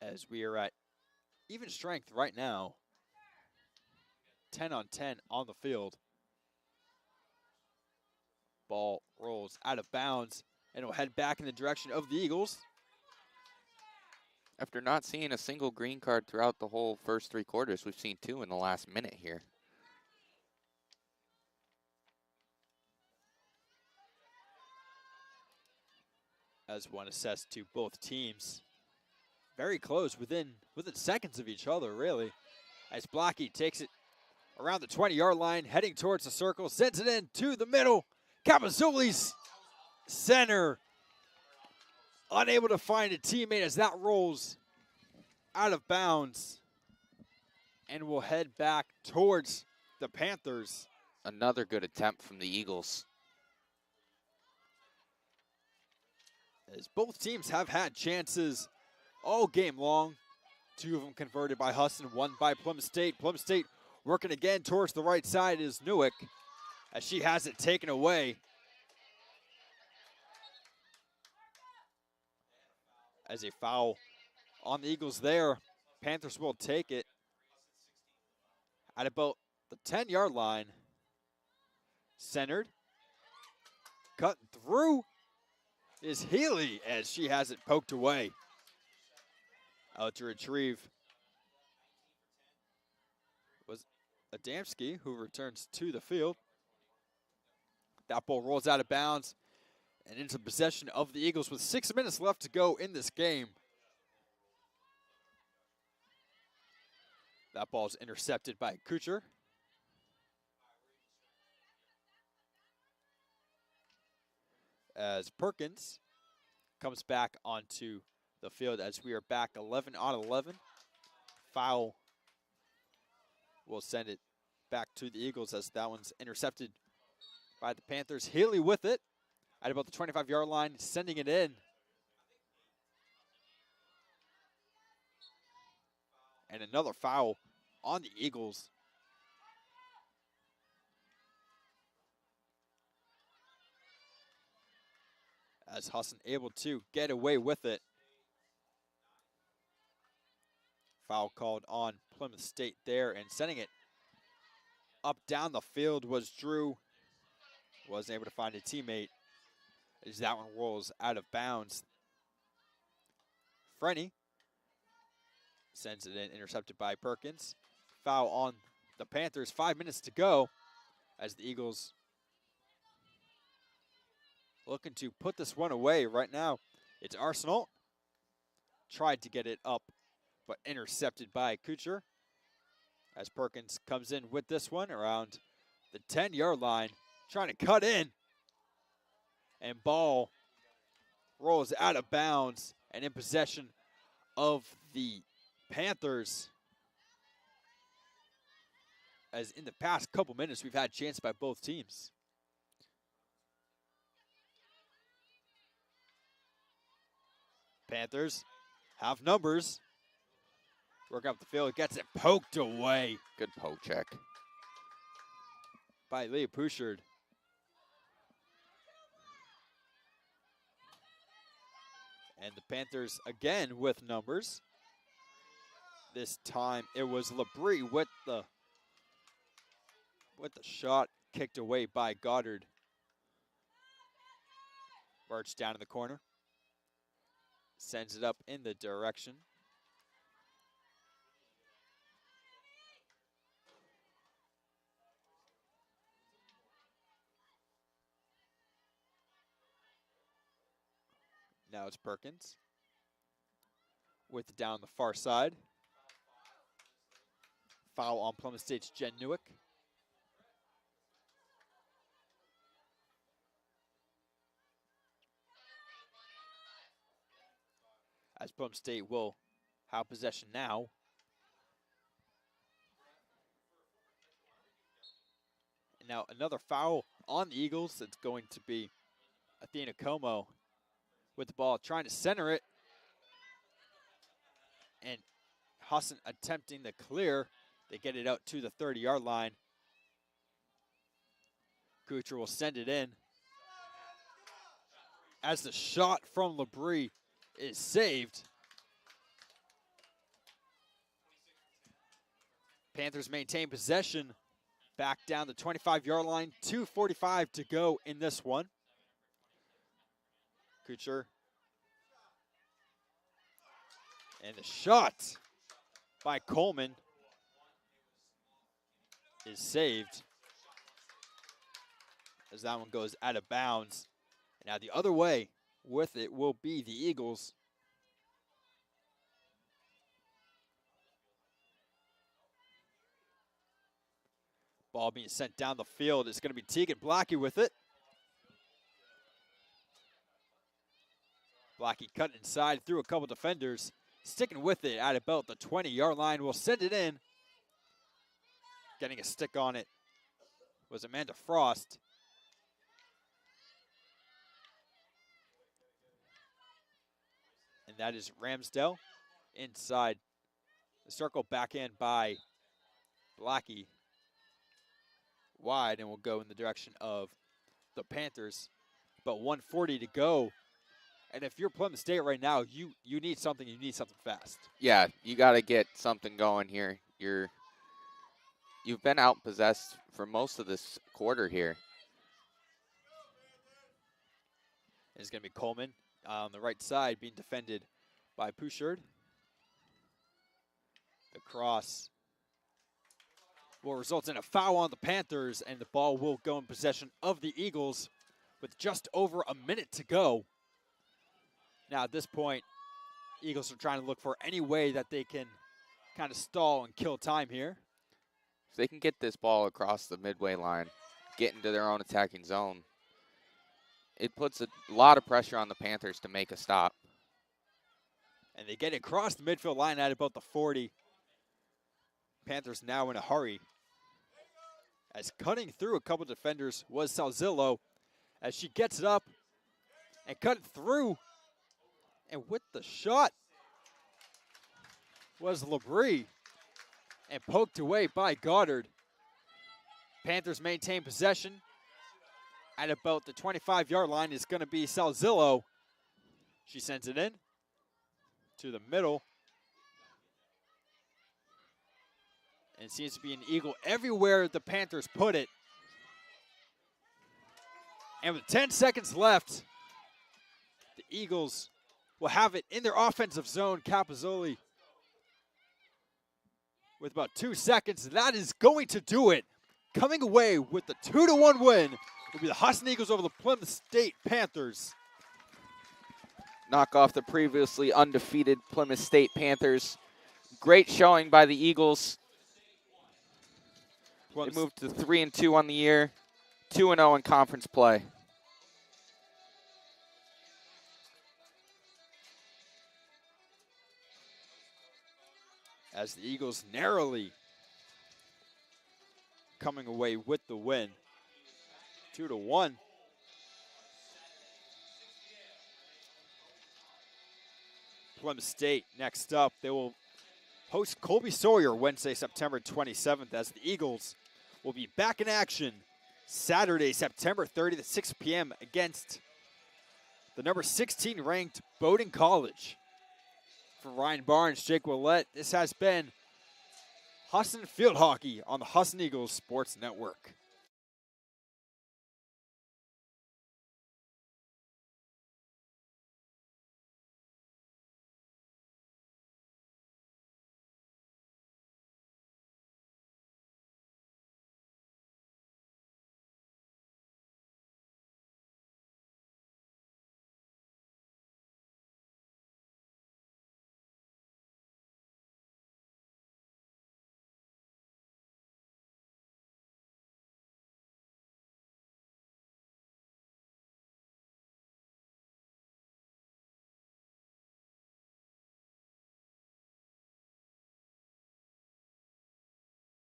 As we are at even strength right now. 10 on 10 on the field. Ball rolls out of bounds and will head back in the direction of the Eagles. After not seeing a single green card throughout the whole first 3 quarters, we've seen 2 in the last minute here. As one assessed to both teams. Very close, within seconds of each other, really. As Blocky takes it around the 20-yard line, heading towards the circle, sends it in to the middle. Camazzoli's center. Unable to find a teammate as that rolls out of bounds and will head back towards the Panthers. Another good attempt from the Eagles. As both teams have had chances all game long. 2 of them converted by Husson, 1 by Plymouth State. Plymouth State working again towards the right side is Newick as she has it taken away. as a foul on the Eagles there. Panthers will take it at about the 10-yard line. Centered. Cut through is Healy as she has it poked away. Out to retrieve was Adamski, who returns to the field. That ball rolls out of bounds and into possession of the Eagles with 6 minutes left to go in this game. That ball is intercepted by Kucher. As Perkins comes back onto the field as we are back 11 on 11. Foul will send it back to the Eagles as that one's intercepted by the Panthers. Healy with it at about the 25-yard line, sending it in. And another foul on the Eagles. As Husson able to get away with it. Foul called on Plymouth State there, and sending it up down the field was Drew. Wasn't able to find a teammate as that one rolls out of bounds. Frenny sends it in, intercepted by Perkins. Foul on the Panthers, 5 minutes to go as the Eagles looking to put this one away right now. It's Arsenal. Tried to get it up, but intercepted by Kucher. As Perkins comes in with this one around the 10-yard line, trying to cut in. And ball rolls out of bounds and in possession of the Panthers. As in the past couple minutes, we've had chance by both teams. Panthers have numbers. Working up the field, gets it poked away. Good poke check by Leah Pouchard. And the Panthers again with numbers. This time it was Labrie with the shot, kicked away by Goddard. Birch down in the corner. Sends it up in the direction. Now it's Perkins with it down the far side. Foul on Plymouth State's Jen Newick. As Plymouth State will have possession now. And now another foul on the Eagles. It's going to be Athena Como with the ball, trying to center it. And Husson attempting the clear. They get it out to the 30-yard line. Kucher will send it in. As the shot from Labrie is saved. Panthers maintain possession. Back down the 25-yard line. 2:45 to go in this one. Kucher. And the shot by Coleman is saved. As that one goes out of bounds. And now the other way with it will be the Eagles. Ball being sent down the field. It's going to be Tegan Blackie with it. Blackie cut inside through a couple defenders. Sticking with it at about the 20-yard line. Will send it in. Getting a stick on it was Amanda Frost. And that is Ramsdell inside the circle, backhand by Blackie. Wide, and will go in the direction of the Panthers. But 1:40 to go And if you're Plymouth State right now, you need something. You need something fast. Yeah, you got to get something going here. You've been outpossessed for most of this quarter here. It's going to be Coleman on the right side being defended by Pouchard. The cross will result in a foul on the Panthers, and the ball will go in possession of the Eagles with just over a minute to go. Now at this point, Eagles are trying to look for any way that they can kind of stall and kill time here. If they can get this ball across the midway line, get into their own attacking zone, it puts a lot of pressure on the Panthers to make a stop. And they get across the midfield line at about the 40. Panthers now in a hurry. As cutting through a couple defenders was Salzillo, as she gets it up and cut it through. And with the shot was Labrie, and poked away by Goddard. Panthers maintain possession. At about the 25-yard line is going to be Salzillo. She sends it in to the middle. And it seems to be an Eagle everywhere the Panthers put it. And with 10 seconds left, the Eagles will have it in their offensive zone. Capozzoli with about 2 seconds. That is going to do it. Coming away with the 2-1 win will be the Husson Eagles over the Plymouth State Panthers. Knock off the previously undefeated Plymouth State Panthers. Great showing by the Eagles. They moved to 3-2 on the year, 2-0 in conference play. As the Eagles narrowly coming away with the win, 2-1. Plymouth State next up. They will host Colby Sawyer Wednesday, September 27th, as the Eagles will be back in action Saturday, September 30th at 6 p.m. against the number 16 ranked Bowdoin College. For Ryan Barnes, Jake Willett, this has been Husson Field Hockey on the Husson Eagles Sports Network.